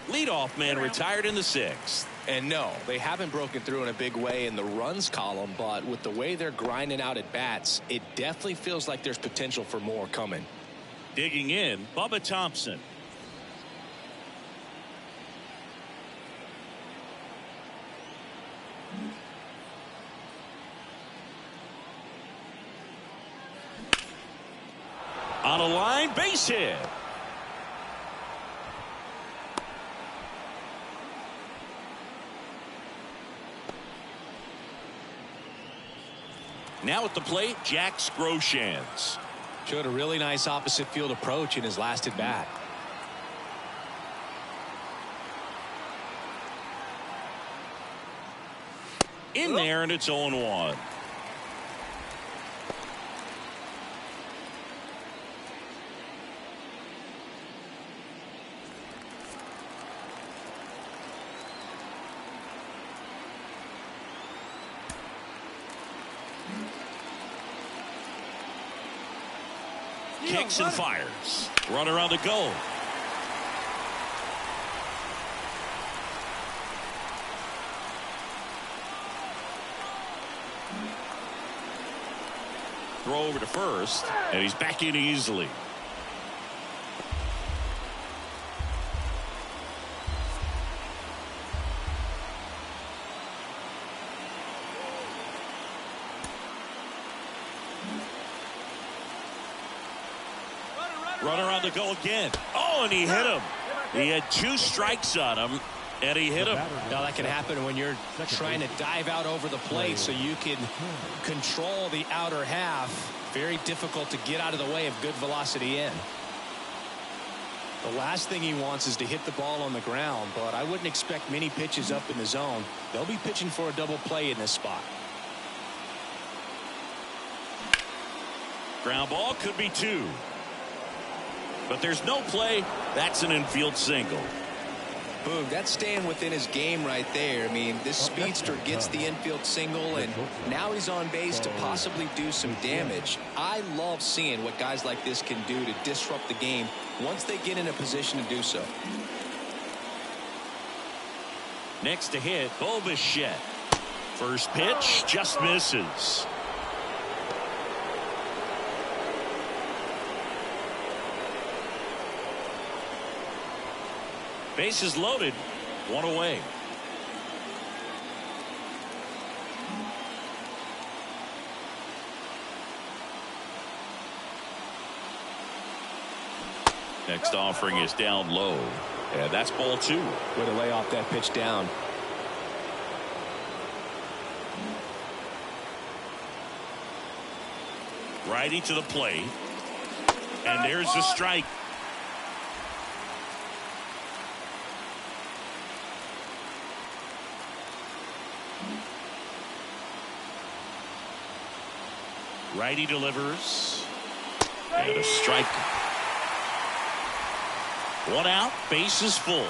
Leadoff man retired in the 6th. And no, they haven't broken through in a big way in the runs column, but with the way they're grinding out at bats, it definitely feels like there's potential for more coming. Digging in, Bubba Thompson. On a line, base hit. Now at the plate, Jack Groshans. Showed a really nice opposite field approach in his last at bat. In there, and it's 0-1. Kicks and fires. Runner on the goal. Throw over to first, and he's back in easily. Runner on the go again. Oh, and he hit him. He had 2 strikes on him, and he hit him. Now that can happen when you're trying to dive out over the plate so you can control the outer half. Very difficult to get out of the way of good velocity in. The last thing he wants is to hit the ball on the ground, but I wouldn't expect many pitches up in the zone. They'll be pitching for a double play in this spot. Ground ball could be 2. But there's no play. That's an infield single. Boom, that's staying within his game right there. I mean, this speedster gets the infield single, and now he's on base to possibly do some damage. I love seeing what guys like this can do to disrupt the game once they get in a position to do so. Next to hit, Bo Bichette. First pitch just misses. Bases loaded, 1 away. Next offering is down low, and that's ball 2. Way to lay off that pitch down. Righty to the plate, and there's the strike. Righty delivers, and a strike. 1 out, bases full.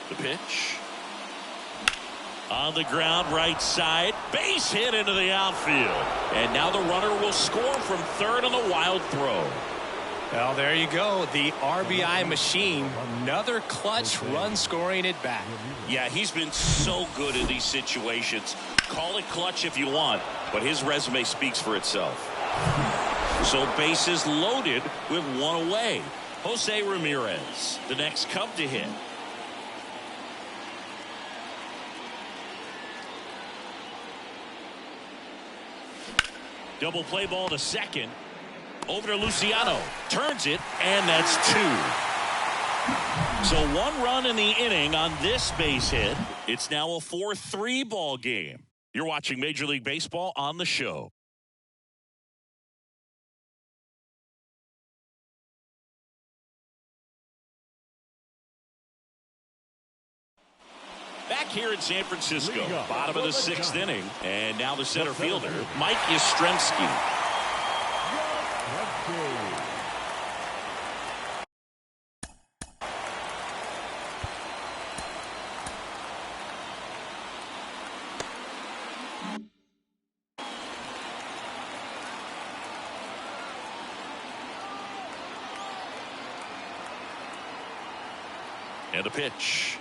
The pitch. On the ground, right side, base hit into the outfield. And now the runner will score from third on the wild throw. Well, there you go. The RBI machine. Another clutch run scoring at bat. Yeah, he's been so good in these situations. Call it clutch if you want, but his resume speaks for itself. So bases loaded with 1 away. Jose Ramirez, the next Cub to hit. Double play ball to second. Over to Luciano. Turns it, and that's 2. So 1 run in the inning on this base hit. It's now a 4-3 ball game. You're watching Major League Baseball on the show. Back here in San Francisco, bottom of the 6th inning, and now the center fielder, Mike Yastrzemski. And a pitch.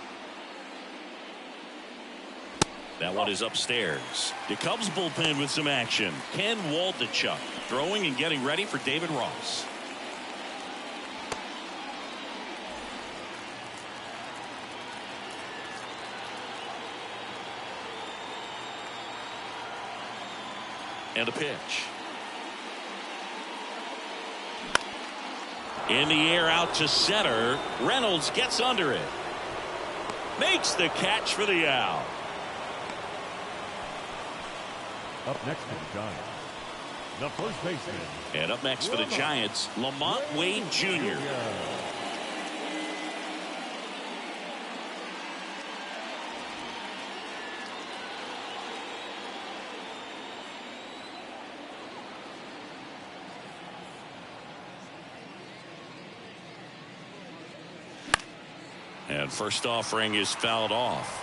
That one is upstairs. The Cubs bullpen with some action. Ken Waldichuk throwing and getting ready for David Ross. And a pitch. In the air out to center. Reynolds gets under it. Makes the catch for the out. Up next for the Giants, the first baseman. And up next for the Giants, Lamont Wade Jr. And first offering is fouled off.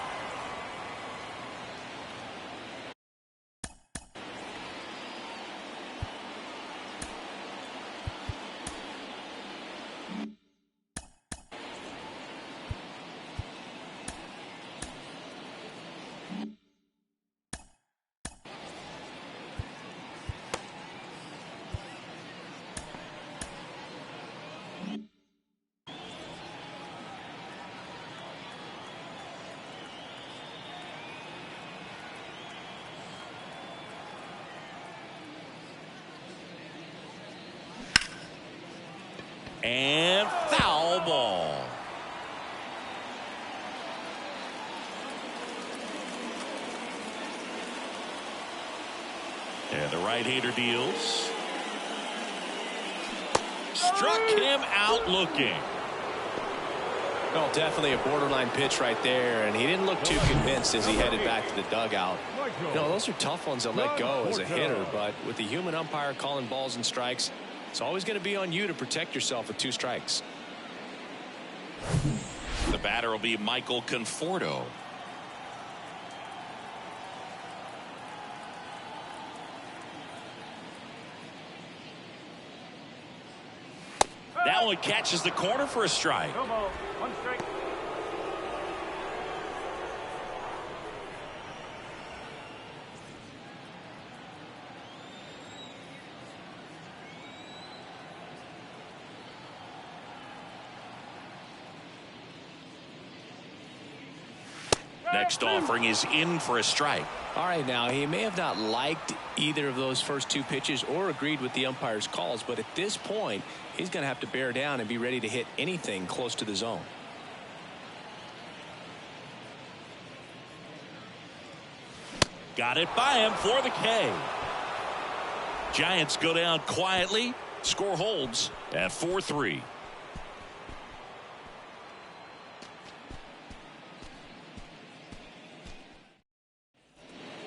And foul ball. And the right-hander deals. Struck him out looking. Well, definitely a borderline pitch right there, and he didn't look too convinced as he headed back to the dugout. You know, those are tough ones to let go as a hitter, but with the human umpire calling balls and strikes, it's always going to be on you to protect yourself with 2 strikes. The batter will be Michael Conforto. That one catches the corner for a strike. No ball. 1 strike. Next offering is in for a strike. All right, now he may have not liked either of those first 2 pitches or agreed with the umpire's calls, but at this point he's going to have to bear down and be ready to hit anything close to the zone. Got it by him for the K. Giants go down quietly. Score holds at 4-3.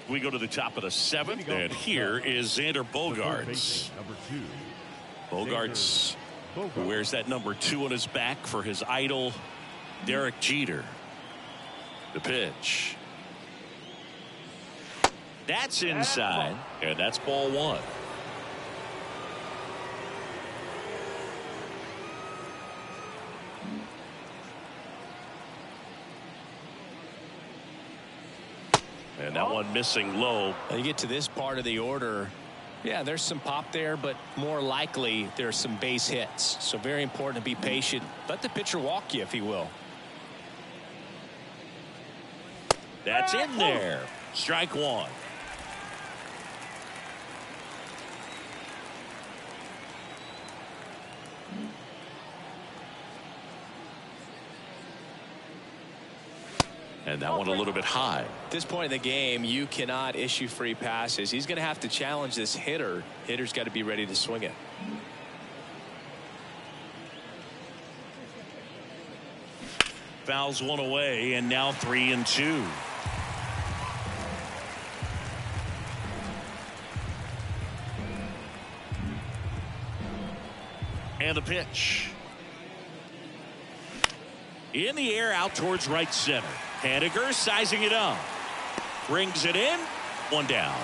We go to the top of the 7th, and here is Xander Bogaerts. Number 2. Bogaerts, who wears that number 2 on his back for his idol, Derek Jeter. The pitch. That's inside, and that's ball 1. And that one missing low. You get to this part of the order. Yeah, there's some pop there, but more likely there's some base hits. So very important to be patient. Let the pitcher walk you if he will. That's in there. Strike 1. And that one a little bit high. At this point in the game, you cannot issue free passes. He's going to have to challenge this hitter. Hitter's got to be ready to swing it. Fouls one away, and now 3-2. And the pitch. In the air out towards right center. Haniger sizing it up. Brings it in. 1 down.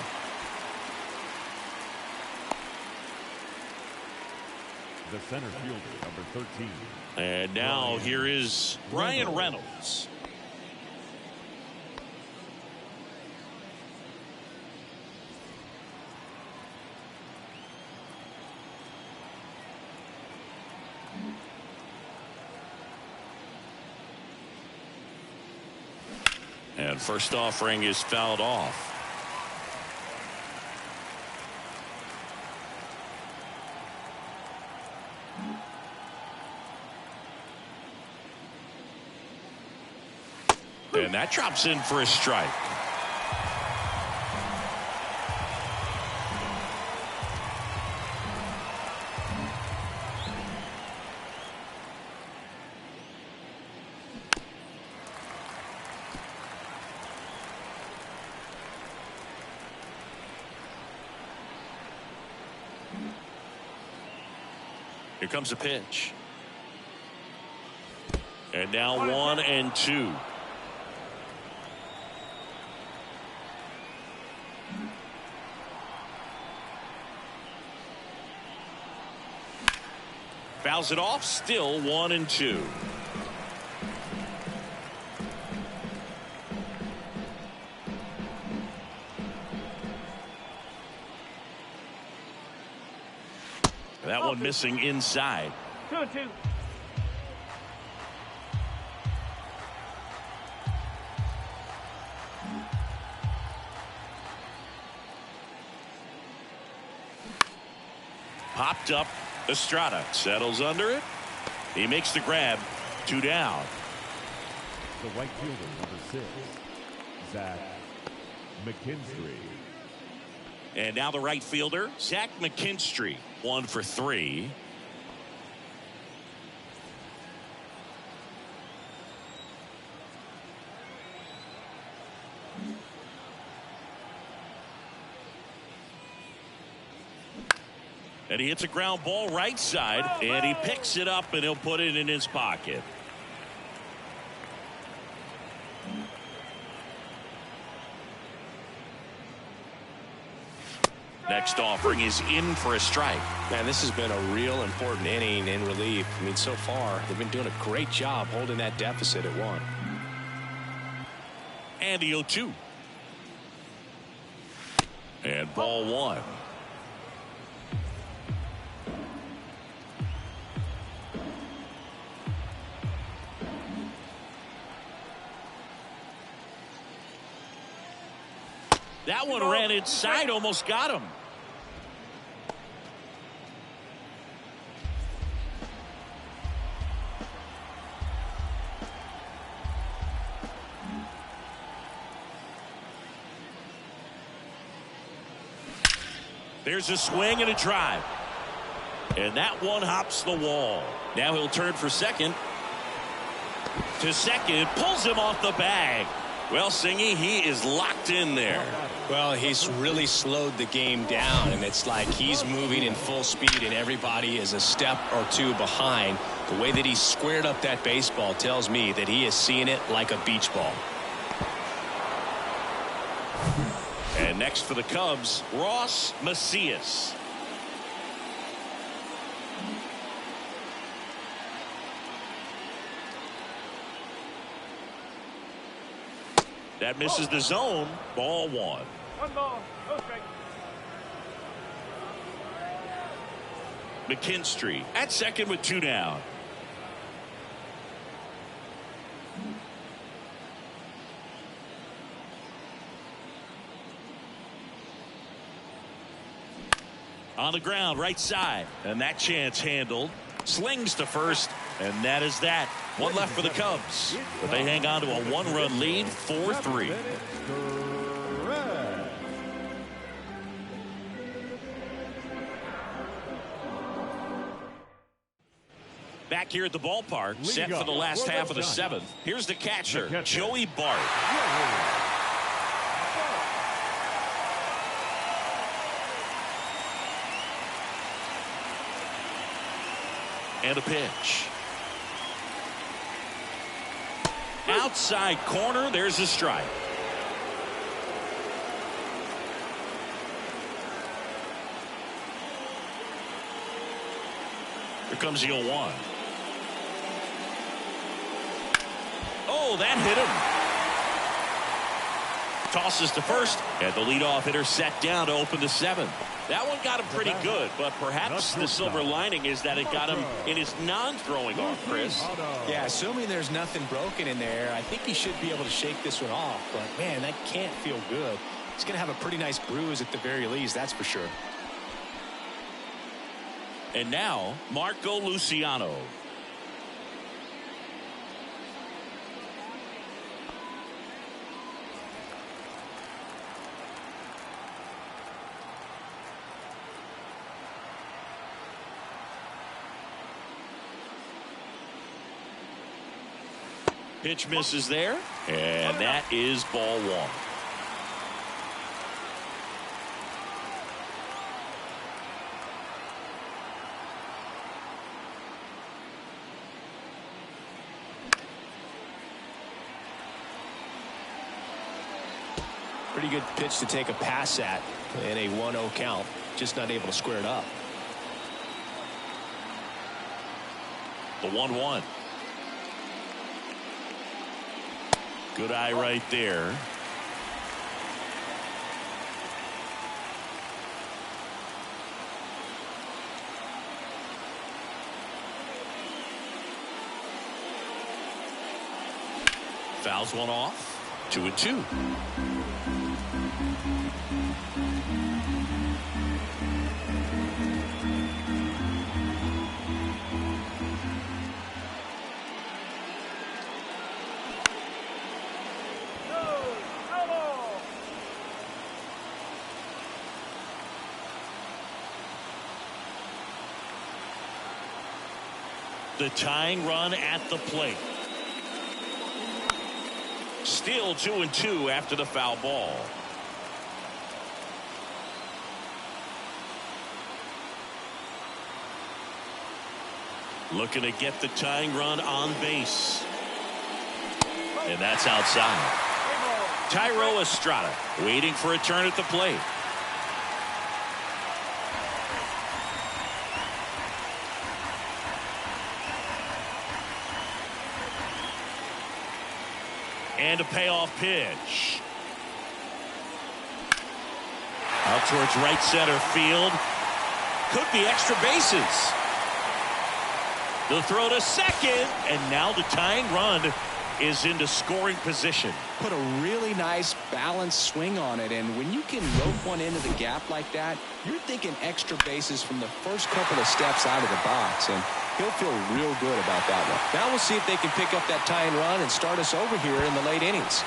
The center fielder, number 13. And now here is Ryan Reynolds. And first offering is fouled off. And that drops in for a strike. Here comes a pitch. And now 1-2. Fouls it off, still 1-2. That one missing inside. 2-2. Popped up. Estrada settles under it. He makes the grab. 2 down. The right fielder, number 6, Zach McKinstry. And now the right fielder, Zach McKinstry, 1 for 3. And he hits a ground ball right side, and he picks it up, and he'll put it in his pocket. Next offering is in for a strike. Man, this has been a real important inning in relief. I mean, so far, they've been doing a great job holding that deficit at 1. And the 0-2. And ball 1. That one ran inside, almost got him. There's a swing and a drive. And that one hops the wall. Now he'll turn for second. To second, pulls him off the bag. Well, Singy, he is locked in there. Well, he's really slowed the game down, and it's like he's moving in full speed, and everybody is a step or two behind. The way that he squared up that baseball tells me that he is seeing it like a beach ball. And next for the Cubs, Ross Macias. That misses the zone. Ball 1. 1 ball, no strike. McKinstry at second with 2 down. On the ground, right side. And that chance handled. Slings to first. And that is that. 1 left for the Cubs. But they hang on to a 1-run lead, 4-3. Back here at the ballpark, set for the last half of the 7th. Here's the catcher, Joey Bart. And a pitch. Outside corner, there's a strike. Here comes the 0-1. Oh, that hit tosses to first, and the leadoff hitter set down to open the seventh. That one got him pretty good, but perhaps the silver lining is that it got him in his non-throwing arm, Chris. Yeah, assuming there's nothing broken in there, I think he should be able to shake this one off. But, man, that can't feel good. He's going to have a pretty nice bruise at the very least, that's for sure. And now, Marco Luciano. Pitch misses there, and that is ball one. Pretty good pitch to take a pass at in a 1-0 count. Just not able to square it up. The 1-1. Good eye right there. Fouls one off. 2-2. The tying run at the plate. Still 2-2 after the foul ball. Looking to get the tying run on base. And that's outside. Thairo Estrada waiting for a turn at the plate. And a payoff pitch. Out towards right center field. Could be extra bases. The throw to second, and now the tying run is into scoring position. Put a really nice balanced swing on it, and when you can rope one into the gap like that, you're thinking extra bases from the first couple of steps out of the box, and he'll feel real good about that one. Now we'll see if they can pick up that tying run and start us over here in the late innings.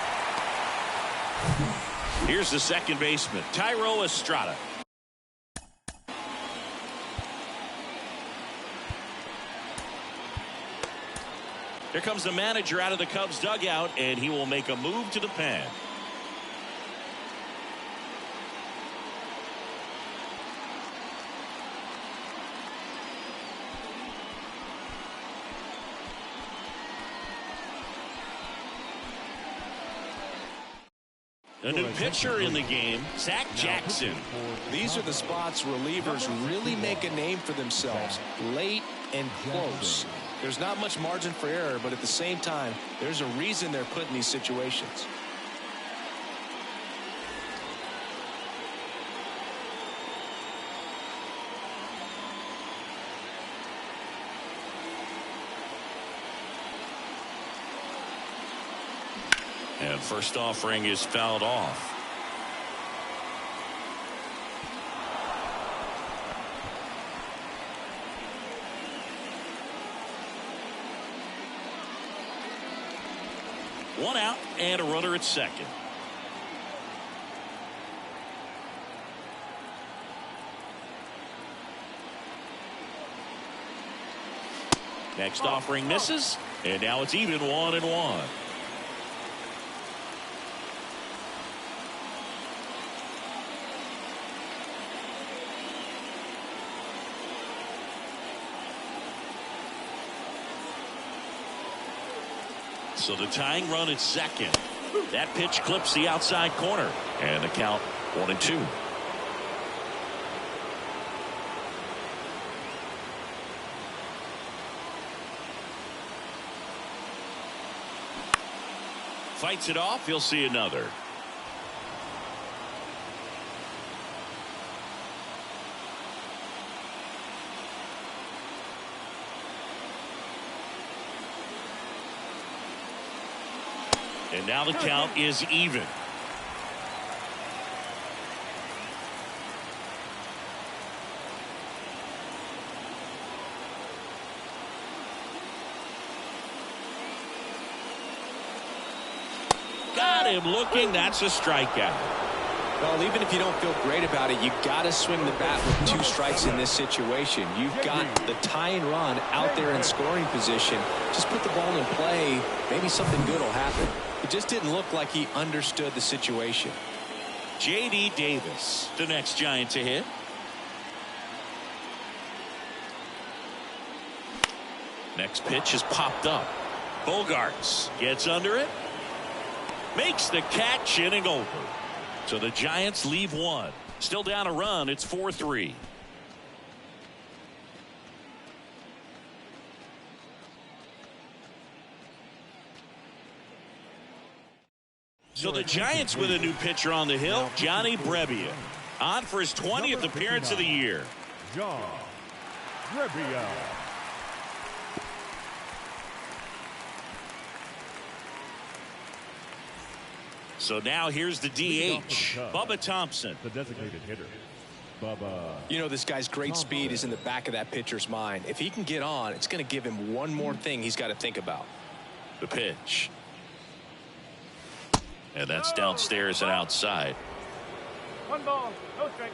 Here's the second baseman, Thairo Estrada. Here comes the manager out of the Cubs dugout, and he will make a move to the pen. A new pitcher in the game, Zach Jackson. These are the spots relievers really make a name for themselves. Late and close. There's not much margin for error, but at the same time, there's a reason they're put in these situations. And first offering is fouled off. One out and a runner at second. Next offering misses, and now it's even 1-1. So the tying run at second. That pitch clips the outside corner, and the count 1-2. Fights it off. He'll see another. And now the count is even. Got him looking. That's a strikeout. Well, even if you don't feel great about it, you got to swing the bat with 2 strikes in this situation. You've got the tying run out there in scoring position. Just put the ball in play. Maybe something good will happen. It just didn't look like he understood the situation. J.D. Davis, the next Giant to hit. Next pitch is popped up. Bogarts gets under it. Makes the catch, inning over. So the Giants leave 1. Still down a run. It's 4-3. So the Giants with a new pitcher on the hill, Johnny Brebbia, on for his 20th appearance of the year. John Brebbia. So now here's the DH, Bubba Thompson. The designated hitter, Bubba. You know, this guy's great speed is in the back of that pitcher's mind. If he can get on, it's going to give him one more thing he's got to think about. The pitch. And that's downstairs and outside. 1 ball, no strike.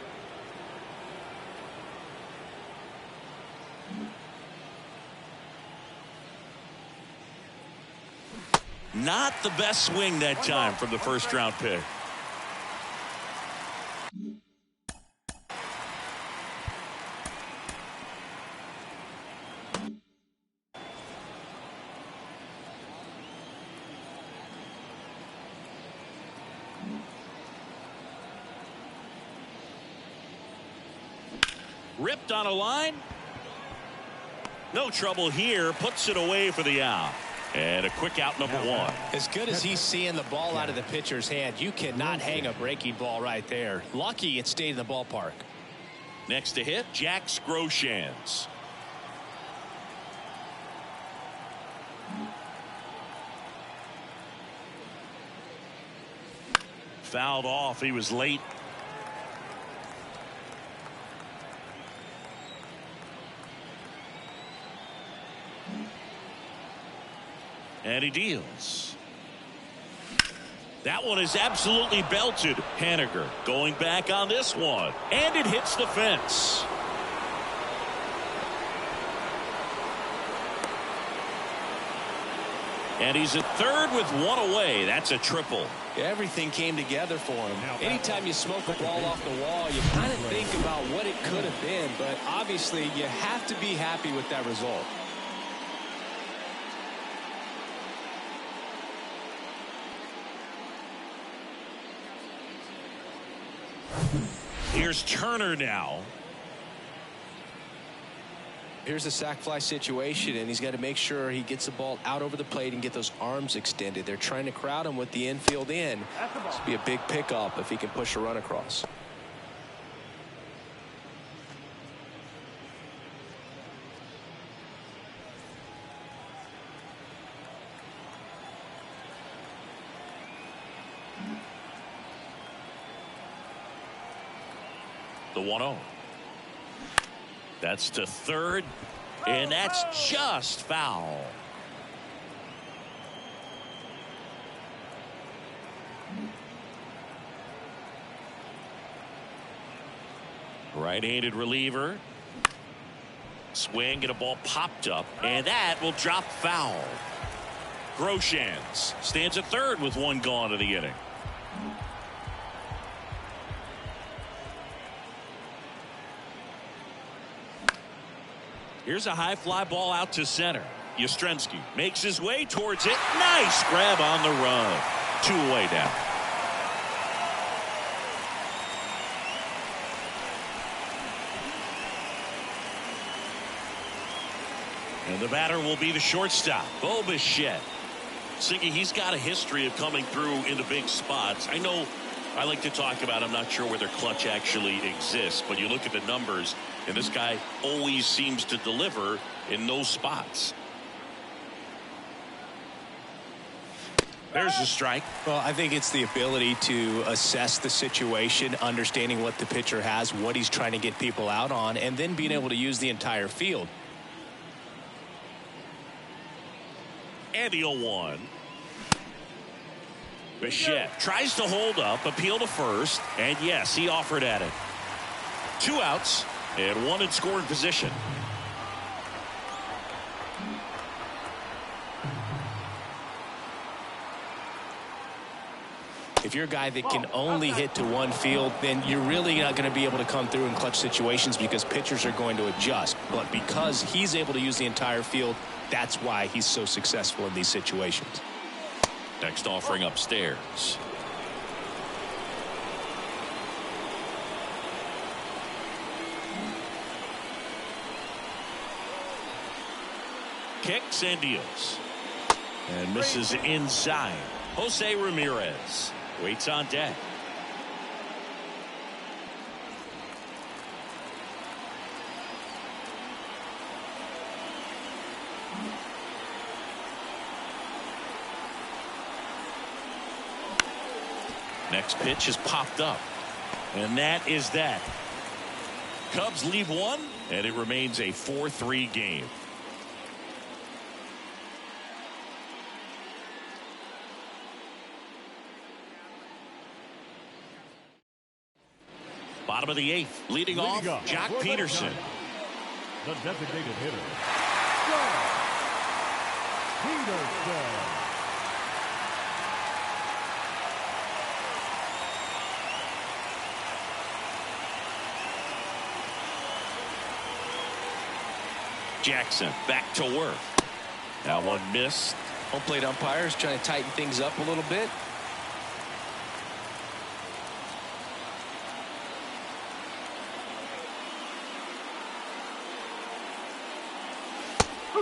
Not the best swing that time from the first round pick. Ripped on a line. No trouble here. Puts it away for the out. And a quick out, number 1. As good as he's seeing the ball out of the pitcher's hand, you cannot hang a breaking ball right there. Lucky it stayed in the ballpark. Next to hit, Jack Groshans. Fouled off. He was late. And he deals. That one is absolutely belted. Haniger going back on this one. And it hits the fence. And he's at third with 1 away. That's a triple. Everything came together for him. Anytime you smoke a ball off the wall, you kind of think about what it could have been. But obviously, you have to be happy with that result. Here's Turner now. Here's a sac fly situation, and he's got to make sure he gets the ball out over the plate and get those arms extended. They're trying to crowd him with the infield in. This will be a big pickup if he can push a run across. The 1-0. That's to third, and that's just foul. Right-handed reliever. Swing and a ball popped up, and that will drop foul. Groshans stands at third with 1 gone in the inning. Here's a high fly ball out to center. Yastrzemski makes his way towards it. Nice grab on the run. 2 away now. And the batter will be the shortstop, Bo Bichette. Siggy, he's got a history of coming through in the big spots. I know I like to talk about, I'm not sure whether clutch actually exists, but you look at the numbers, and this guy always seems to deliver in those spots. There's a strike. Well, I think it's the ability to assess the situation, understanding what the pitcher has, what he's trying to get people out on, and then being able to use the entire field. And the 0-1. Bichette tries to hold up, appeal to first, and yes, he offered at it. 2 outs and 1 in scoring position. If you're a guy that can only hit to one field, then you're really not going to be able to come through in clutch situations because pitchers are going to adjust. But because he's able to use the entire field, that's why he's so successful in these situations. Next offering upstairs. Kicks and deals. And misses inside. Jose Ramirez waits on deck. Next pitch is popped up. And that is that. Cubs leave 1, and it remains a 4-3 game. Bottom of the 8th. Leading off, Jock Peterson. The designated hitter, Peterson. Jackson back to work. That one missed. Home plate umpires trying to tighten things up a little bit.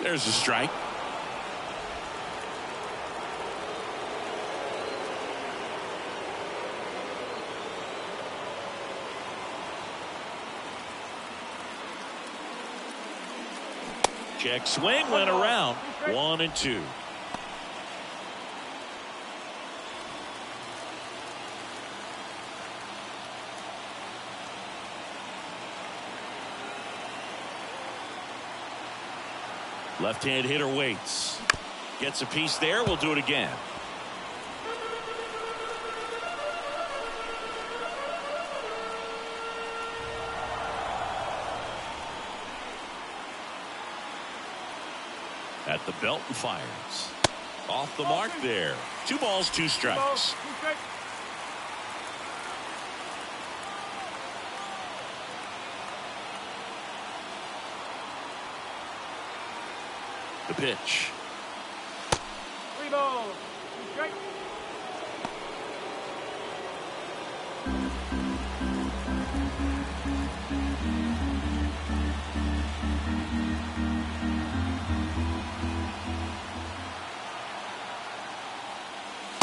There's a strike. Check swing, went around. 1-2. Left-hand hitter waits. Gets a piece there. We'll do it again. At the belt and fires. Off the mark there. 2 balls, 2 strikes. The pitch. 3 balls, 2 strikes.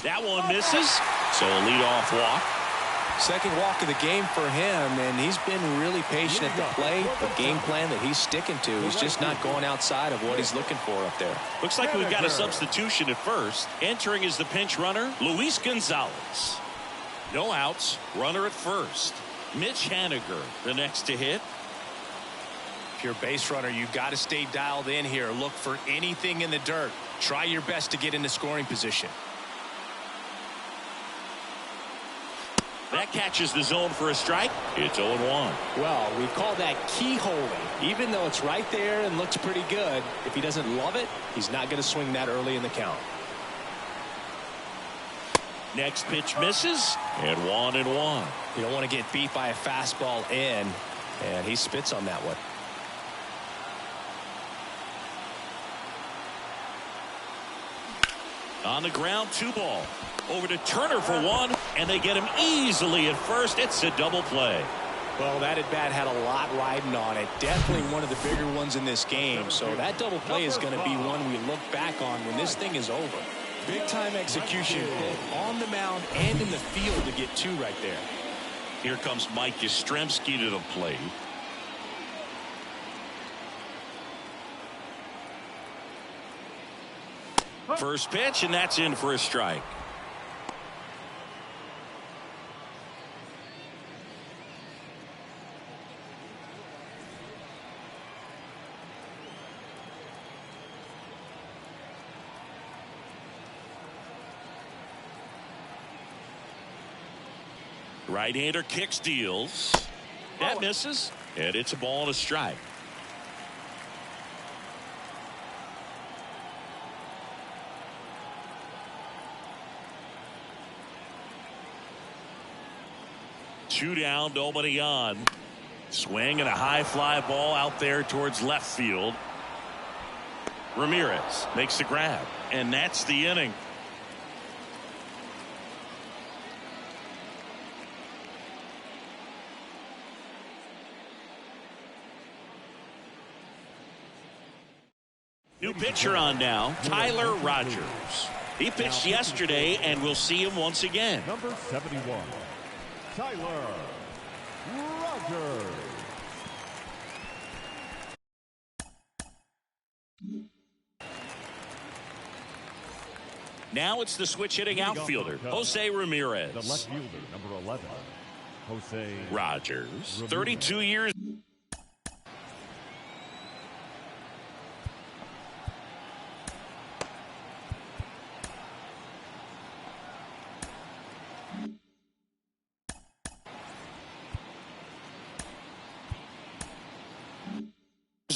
That one misses. So a leadoff walk. Second walk of the game for him, and he's been really patient at the plate. The game plan that he's sticking to is just not going outside of what he's looking for up there. Looks like we've got a substitution at first. Entering is the pinch runner, Luis Gonzalez. No outs, runner at first. Mitch Haniger, the next to hit. If you're a base runner, you've got to stay dialed in here. Look for anything in the dirt. Try your best to get into scoring position. That catches the zone for a strike. It's 0-1. Well, we call that keyholing. Even though it's right there and looks pretty good, if he doesn't love it, he's not going to swing that early in the count. Next pitch misses, and 1-1. You don't want to get beat by a fastball in, and he spits on that one. On the ground, 2 ball. Over to Turner for 1, and they get him easily at first. It's a double play. Well, that at bat had a lot riding on it. Definitely one of the bigger ones in this game. So that double play is going to be one we look back on when this thing is over. Big time execution both on the mound and in the field to get 2 right there. Here comes Mike Yastrzemski to the plate. First pitch, and that's in for a strike. Right-hander kicks, deals. That misses, and it's a ball and a strike. Two down, nobody on. Swing and a high fly ball out there towards left field. Ramirez makes the grab, and that's the inning. New pitcher on now, Tyler Rogers. He pitched yesterday, and we'll see him once again. Number 71, Tyler Rogers. Now it's the switch hitting outfielder, Jose Ramirez. The left fielder, number 11, Jose Rogers, 32 years.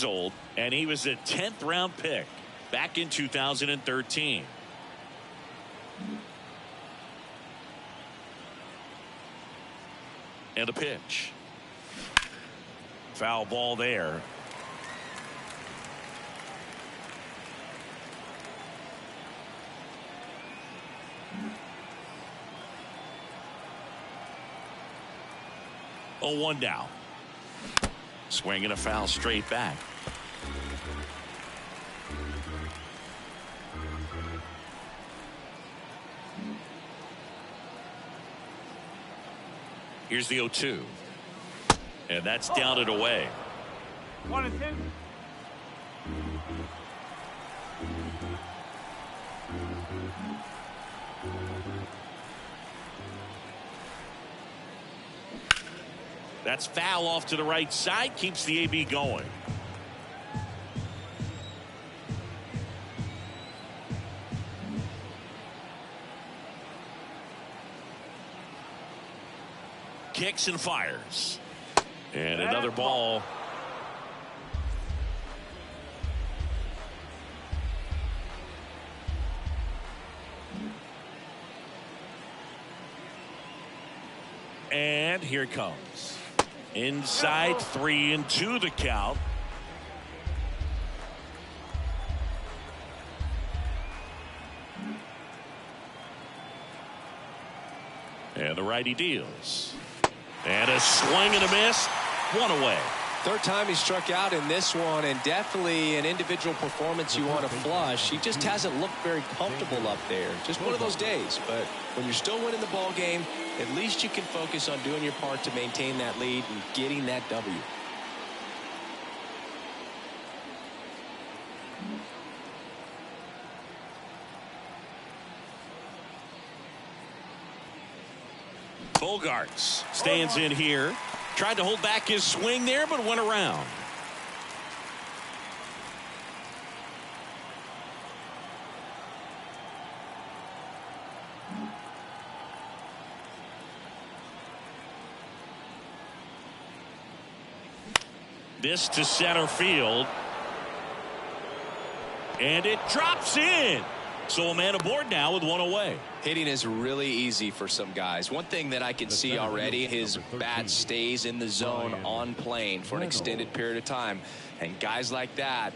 Old, and he was a 10th round pick back in 2013. And a pitch. Foul ball there. Oh, 1 down. Swinging a foul straight back. Here's the 0-2. And that's down and away. 1-2. That's foul off to the right side. Keeps the AB going. Kicks and fires. And another ball. And here it comes. Inside, 3-2 the count. And the righty deals. And a swing and a miss. 1 away. Third time he struck out in this one, and definitely an individual performance you want to flush. He just hasn't looked very comfortable up there. Just one of those days. But when you're still winning the ball game, at least you can focus on doing your part to maintain that lead and getting that W. Bogarts stands in here. Tried to hold back his swing there, but went around. This to center field. And it drops in. So a man aboard now with 1 away. Hitting is really easy for some guys. One thing that I can see already, his bat stays in the zone on plane for an extended period of time. And guys like that,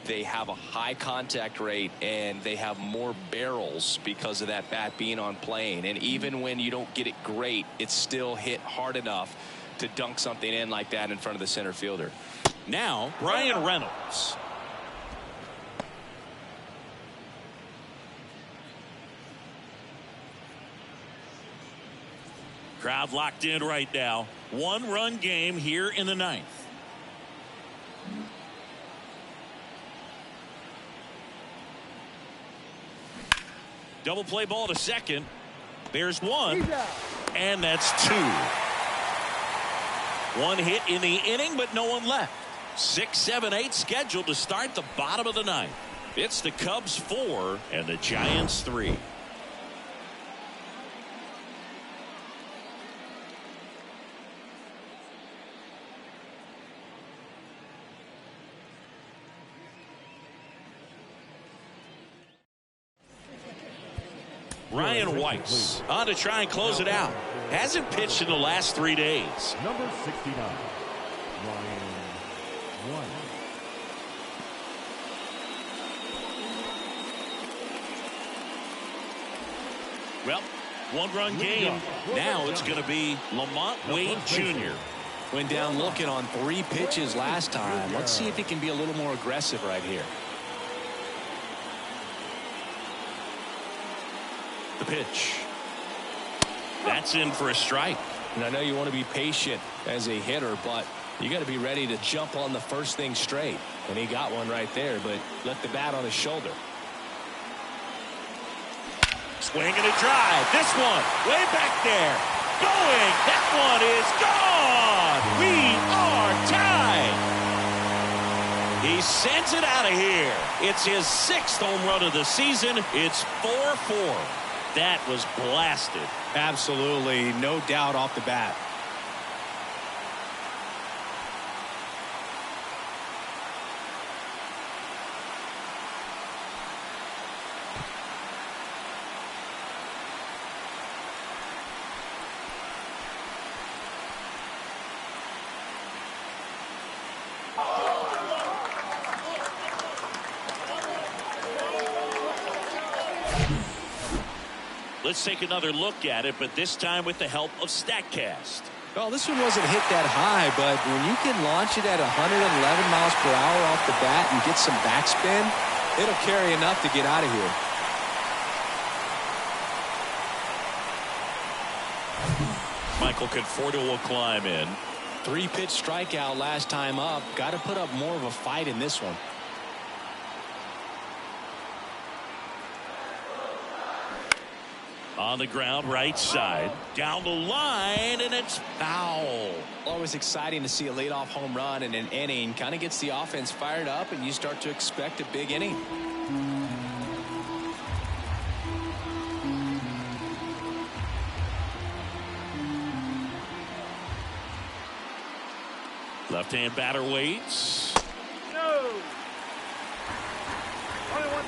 they have a high contact rate and they have more barrels because of that bat being on plane. And even when you don't get it great, it's still hit hard enough to dunk something in like that in front of the center fielder. Now, Brian Reynolds. Crowd locked in right now. 1-run game here in the 9th. Double play ball to second. There's one. And that's two. One hit in the inning, but no one left. 6, 7, 8 scheduled to start the bottom of the ninth. It's the Cubs 4 and the Giants 3. Ryan Weiss on to try and close it out. Hasn't pitched in the last 3 days. Number 69, Ryan Weiss. Well, one-run game. Now it's going to be Lamont Wade Jr. Went down looking on 3 pitches last time. Let's see if he can be a little more aggressive right here. The pitch. That's in for a strike. And I know you want to be patient as a hitter, but you got to be ready to jump on the first thing straight. And he got one right there, but left the bat on his shoulder. Swing and a drive. This one way back there. Going. That one is gone. We are tied. He sends it out of here. It's his 6th home run of the season. It's 4-4. That was blasted. Absolutely, no doubt off the bat. Let's take another look at it, but this time with the help of StatCast. Well, this one wasn't hit that high, but when you can launch it at 111 miles per hour off the bat and get some backspin, it'll carry enough to get out of here. Michael Conforto will climb in. 3-pitch strikeout last time up. Got to put up more of a fight in this one. On the ground, right side. Down the line, and it's foul. Always exciting to see a leadoff home run in an inning. Kind of gets the offense fired up, and you start to expect a big inning. Left-hand batter waits. No. Only one.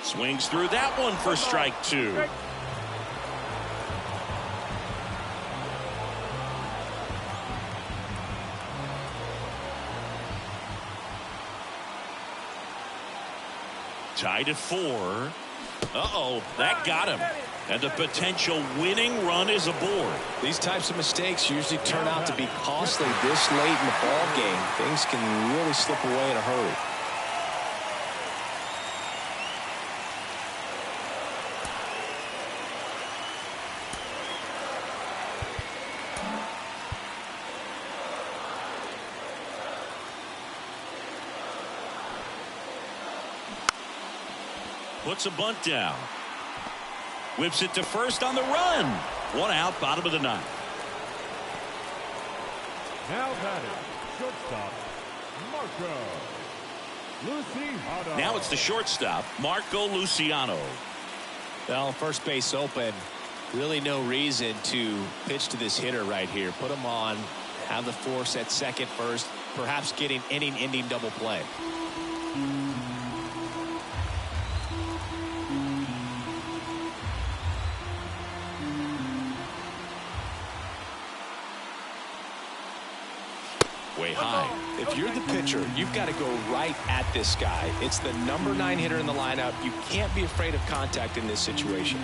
Swings through that one for strike 2. Tied at 4. Uh-oh, that got him. And the potential winning run is aboard. These types of mistakes usually turn out to be costly this late in the ball game. Things can really slip away in a hurry. Puts a bunt down. Whips it to first on the run. 1 out, bottom of the ninth. Now batting, shortstop, Marco Luciano. Now it's the shortstop, Marco Luciano. Well, first base open. Really no reason to pitch to this hitter right here. Put him on, have the force at second first, perhaps getting inning-ending double play. Way high. If you're the pitcher, you've got to go right at this guy. It's the number 9 hitter in the lineup. You can't be afraid of contact in this situation.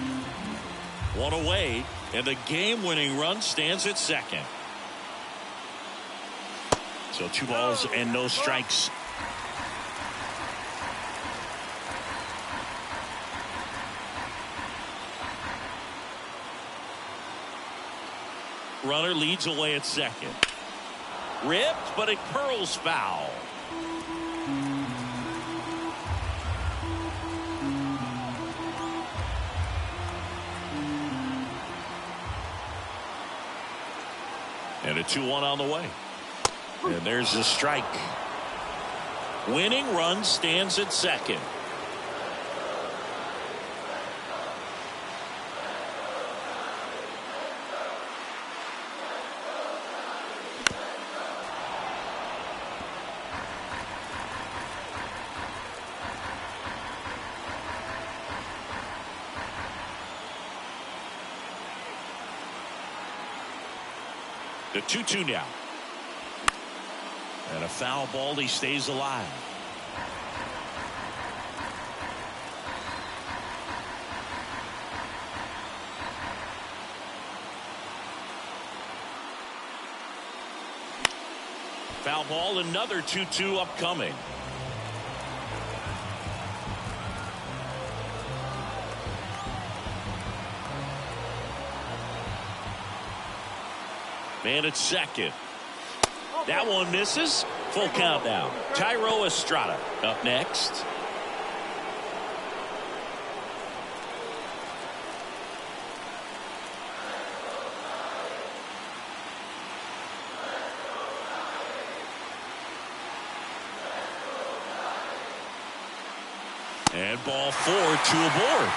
1 away, and the game-winning run stands at second. So 2 balls and no strikes. Runner leads away at second. Ripped, but it curls foul. And a 2-1 on the way. And there's a strike. Winning run stands at second. The 2-2 now. And a foul ball. He stays alive. Foul ball. Another 2-2 upcoming. Man at second. That one misses. Full count now. Thairo Estrada up next. And ball 4, 2 aboard.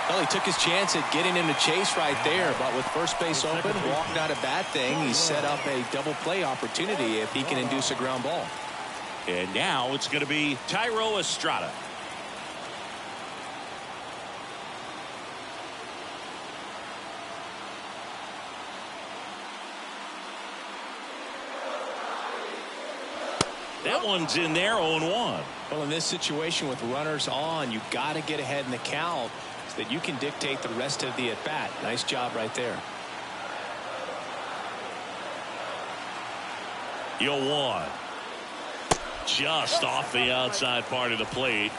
Well, he took his chance at getting in the chase right there, but with first base open, walk not a bad thing. He set up a double play opportunity if he can induce a ground ball. And now it's going to be Thairo Estrada. That one's in there, 0-1. Well, in this situation with runners on, you've got to get ahead in the count so that you can dictate the rest of the at-bat. Nice job right there. 0-1. Just off the outside part of the plate.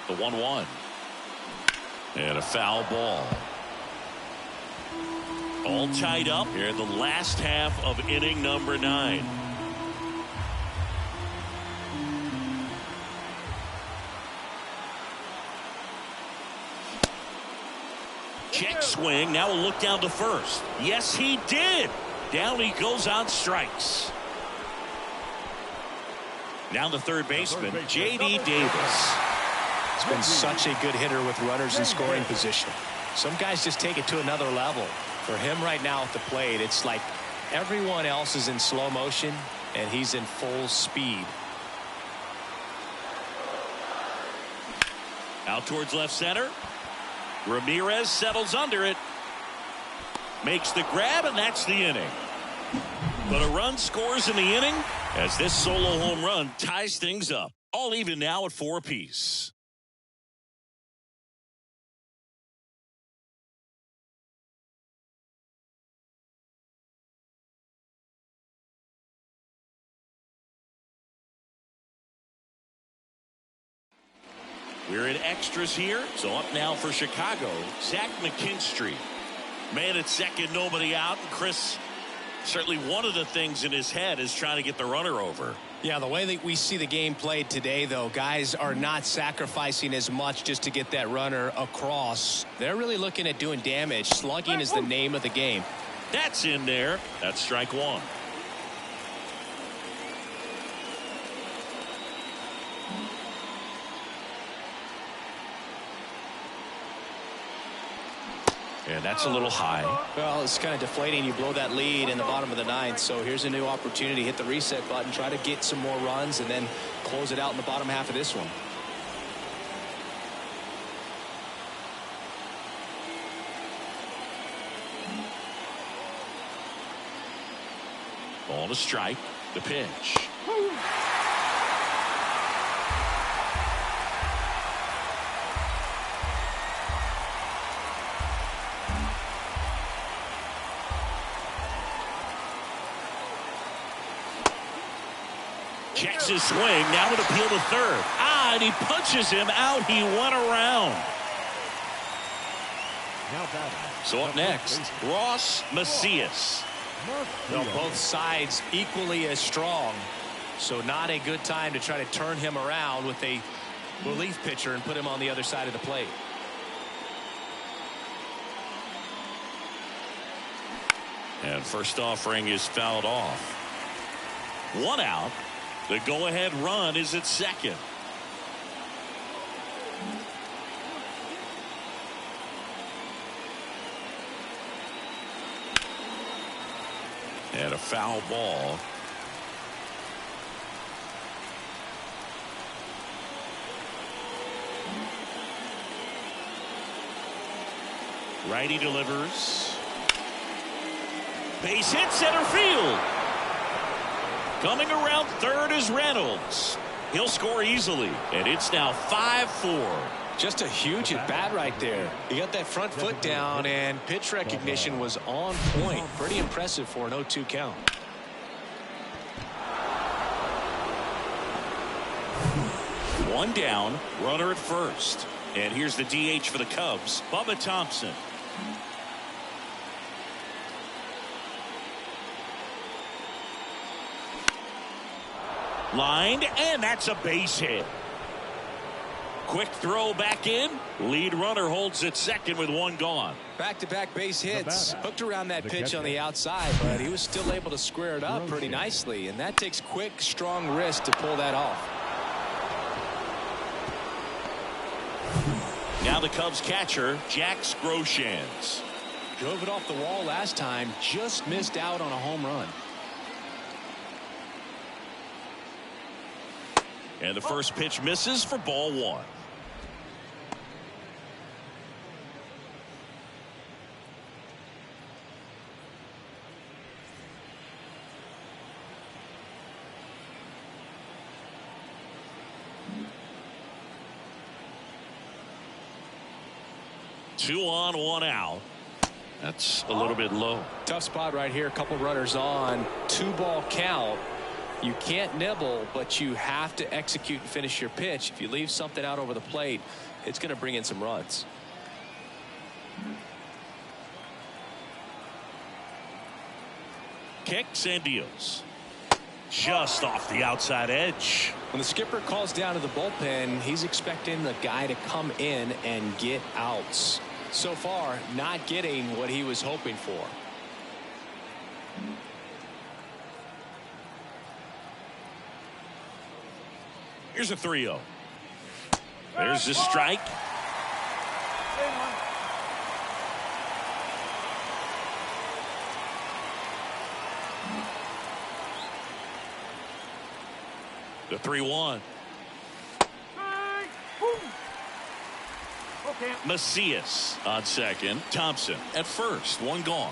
The 1-1. And a foul ball. All tied up here in the last half of inning number 9. Check swing. Now we'll look down to first. Yes, he did. Down he goes on strikes. Now the third baseman, J.D. Davis. He's been such a good hitter with runners in scoring position. Some guys just take it to another level. For him right now at the plate, it's like everyone else is in slow motion and he's in full speed. Out towards left center. Ramirez settles under it. Makes the grab, and that's the inning. But a run scores in the inning as this solo home run ties things up. All even now at 4 apiece. We're in extras here. So up now for Chicago, Zach McKinstry. Man at second, nobody out. And Chris, certainly one of the things in his head is trying to get the runner over. Yeah, the way that we see the game played today, though, guys are not sacrificing as much just to get that runner across. They're really looking at doing damage. Slugging is the name of the game. That's in there. That's strike 1. And that's a little high. Well, it's kind of deflating. You blow that lead in the bottom of the 9th. So here's a new opportunity. Hit the reset button. Try to get some more runs and then close it out in the bottom half of this one. Ball to strike. The pitch. Check Takes his swing. Now with appeal to third. And he punches him out. He went around. So up next, Ross Macias. Well, both sides equally as strong. So not a good time to try to turn him around with a relief pitcher and put him on the other side of the plate. And first offering is fouled off. 1 out. The go-ahead run is at second. And a foul ball. Righty delivers. Base hit center field. Coming around third is Reynolds. He'll score easily, and it's now 5-4. Just a huge at bat right there. He got that front foot down, and pitch recognition was on point. Pretty impressive for an 0-2 count. One down, runner at first. And here's the DH for the Cubs, Bubba Thompson. Lined, and that's a base hit. Quick throw back in. Lead runner holds at second with 1 gone. Back-to-back base hits. Hooked around that pitch on the outside, but he was still able to square it up pretty nicely. And that takes quick, strong wrist to pull that off. Now the Cubs catcher, Jack Groshans. Drove it off the wall last time. Just missed out on a home run. And the first pitch misses for ball 1. Two on, 1 out. That's a little bit low. Tough spot right here. A couple runners on. 2-ball count. You can't nibble, but you have to execute and finish your pitch. If you leave something out over the plate, it's going to bring in some runs. Kicks and deals. Just off the outside edge. When the skipper calls down to the bullpen, he's expecting the guy to come in and get outs. So far, not getting what he was hoping for. Here's a 3-0. There's the strike. The 3-1. Okay. Macias on second. Thompson at first. 1 gone.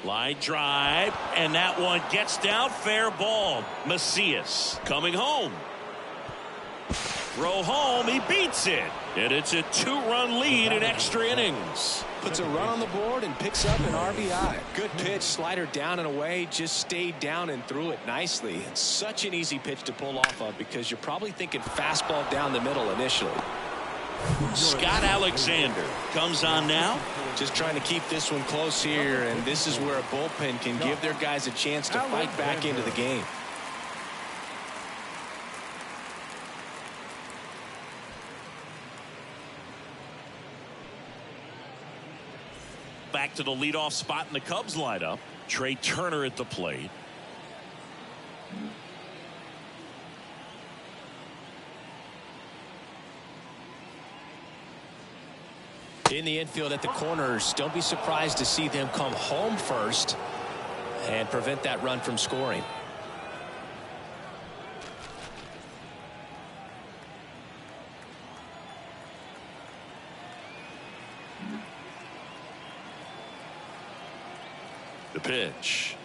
Line drive, and that one gets down. Fair ball. Macias coming home. Throw home. He beats it. And it's a 2-run lead in extra innings. Puts a run on the board and picks up an RBI. Good pitch, slider down and away, just stayed down and threw it nicely. It's such an easy pitch to pull off of because you're probably thinking fastball down the middle initially. Scott Alexander comes on now. Just trying to keep this one close here, and this is where a bullpen can give their guys a chance to fight back into the game. Back to the leadoff spot in the Cubs lineup. Trey Turner at the plate. In the infield at the corners, don't be surprised to see them come home first and prevent that run from scoring. The pitch.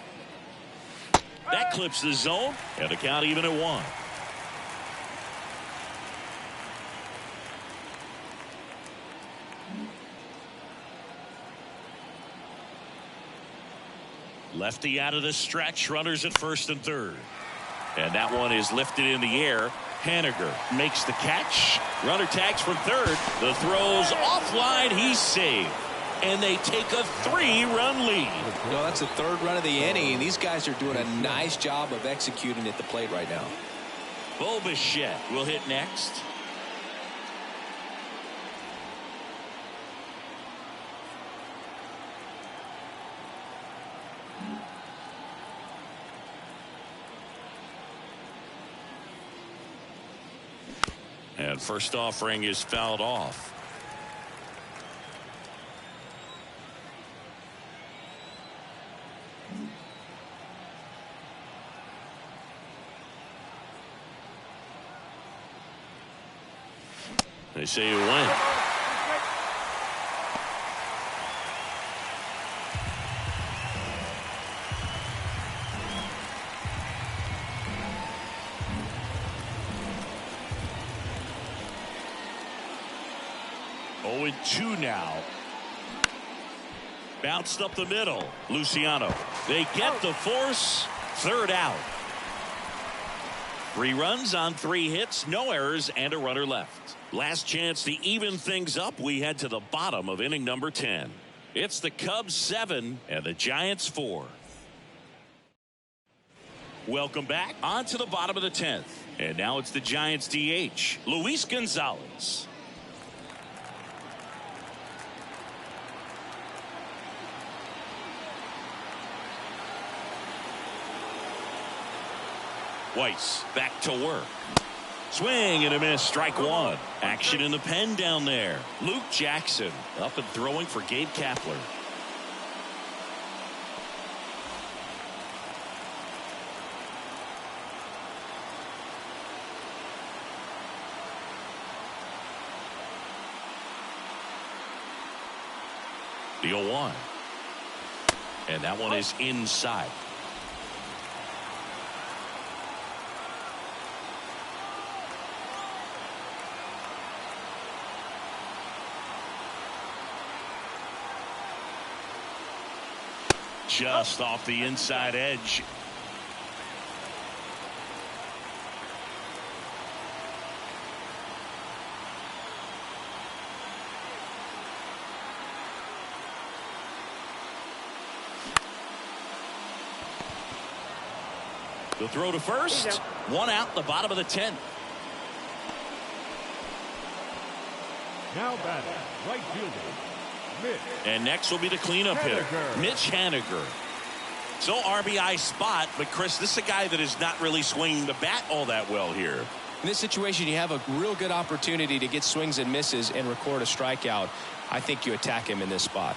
That clips the zone, and the count even at 1. Lefty out of the stretch. Runners at first and third. And that one is lifted in the air. Haniger makes the catch. Runner tags from third. The throw's offline. He's saved. And they take a 3-run lead. Well, that's the third run of the inning. These guys are doing a nice job of executing at the plate right now. Bo Bichette will hit next. And first offering is fouled off. They say you win. Oh, and 2 now. Bounced up the middle. Luciano. They get the force. Third out. 3 runs on 3 hits, no errors, and a runner left. Last chance to even things up. We head to the bottom of inning number 10. It's the Cubs 7 and the Giants 4. Welcome back on to the bottom of the 10th. And now it's the Giants DH, Luis Gonzalez. Weiss back to work. Swing and a miss. Strike 1. Action in the pen down there. Luke Jackson up and throwing for Gabe Kapler. The 0-1. And that one is inside. Just off the inside edge. The throw to first. 1 out, the bottom of the 10th. Now batting, right fielder, Mitch. And next will be the cleanup hitter, Mitch Haniger. So RBI spot, but Chris, this is a guy that is not really swinging the bat all that well here. In this situation, you have a real good opportunity to get swings and misses and record a strikeout. I think you attack him in this spot.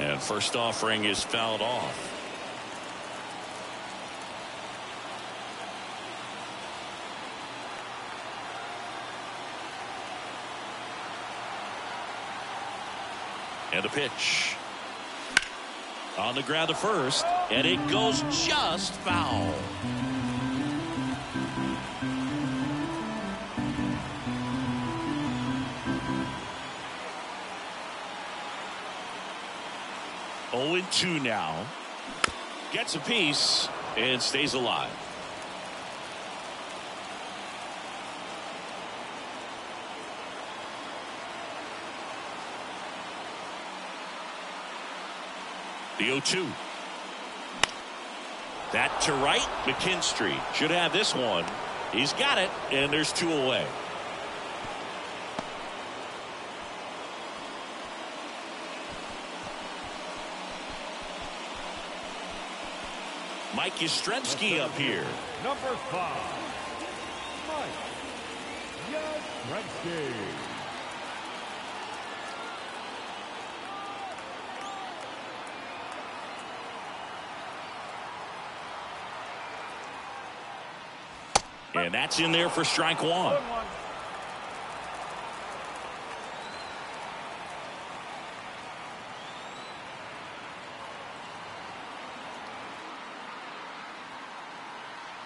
And first offering is fouled off. And a pitch. On the ground to first, and it goes just foul. Oh, and 2 now. Gets a piece and stays alive. The 0-2. That to right. McKinstry should have this one. He's got it, and there's 2 away. Mike Yastrzemski up here. Number 5, Mike Yastrzemski. And that's in there for strike 1.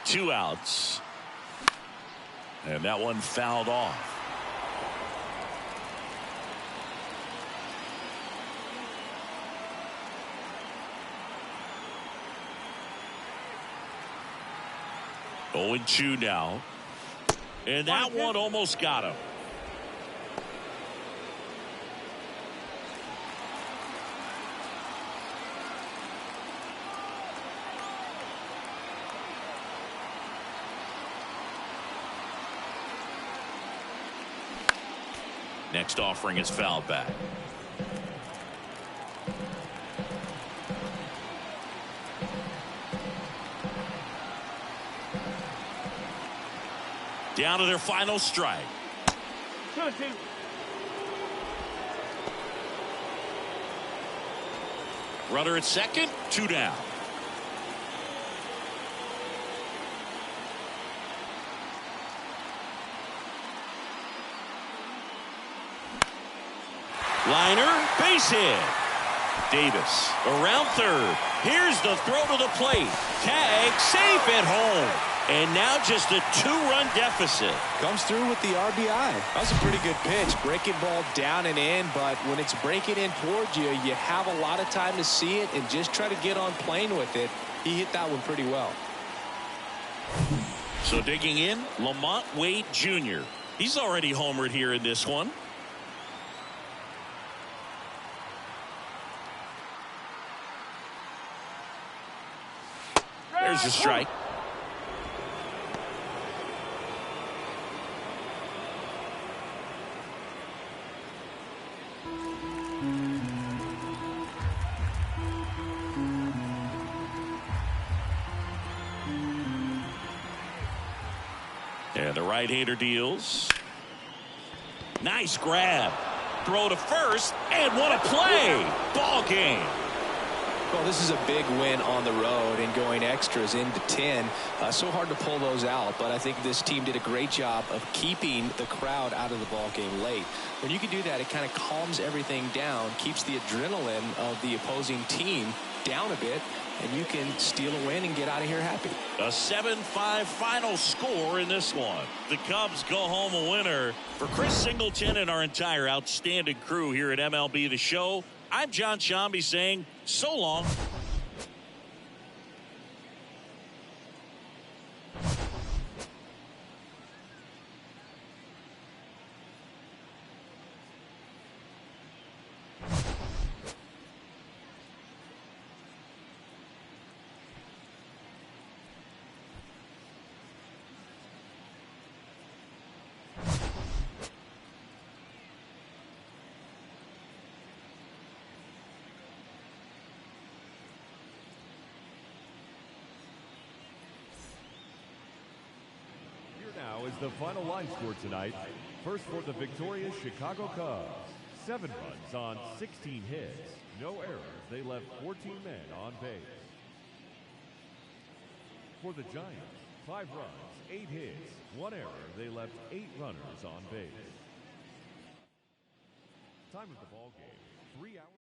Two outs. And that one fouled off. 0-2 now. And that one almost got him. Next offering is fouled back. Down to their final strike. 2-2. Runner at second, 2 down. Liner, base hit. Davis around third. Here's the throw to the plate. Tag, safe at home. And now just a 2-run deficit. Comes through with the RBI. That was a pretty good pitch. Breaking ball down and in, but when it's breaking in towards you, you have a lot of time to see it and just try to get on plane with it. He hit that one pretty well. So digging in, Lamont Wade Jr. He's already homered here in this one. There's a strike. And the right-hander deals. Nice grab. Throw to first, and what a play. Ball game. Well, this is a big win on the road and going extras into 10. So hard to pull those out, but I think this team did a great job of keeping the crowd out of the ball game late. When you can do that, it kind of calms everything down, keeps the adrenaline of the opposing team down a bit, and you can steal a win and get out of here happy. A 7-5 final score in this one. The Cubs go home a winner. For Chris Singleton and our entire outstanding crew here at MLB The Show, I'm John Shambi saying so long. Now is the final line score tonight. First for the victorious Chicago Cubs. 7 runs on 16 hits. No errors. They left 14 men on base. For the Giants, 5 runs, 8 hits, 1 error. They left 8 runners on base. Time of the ball game, 3 hours.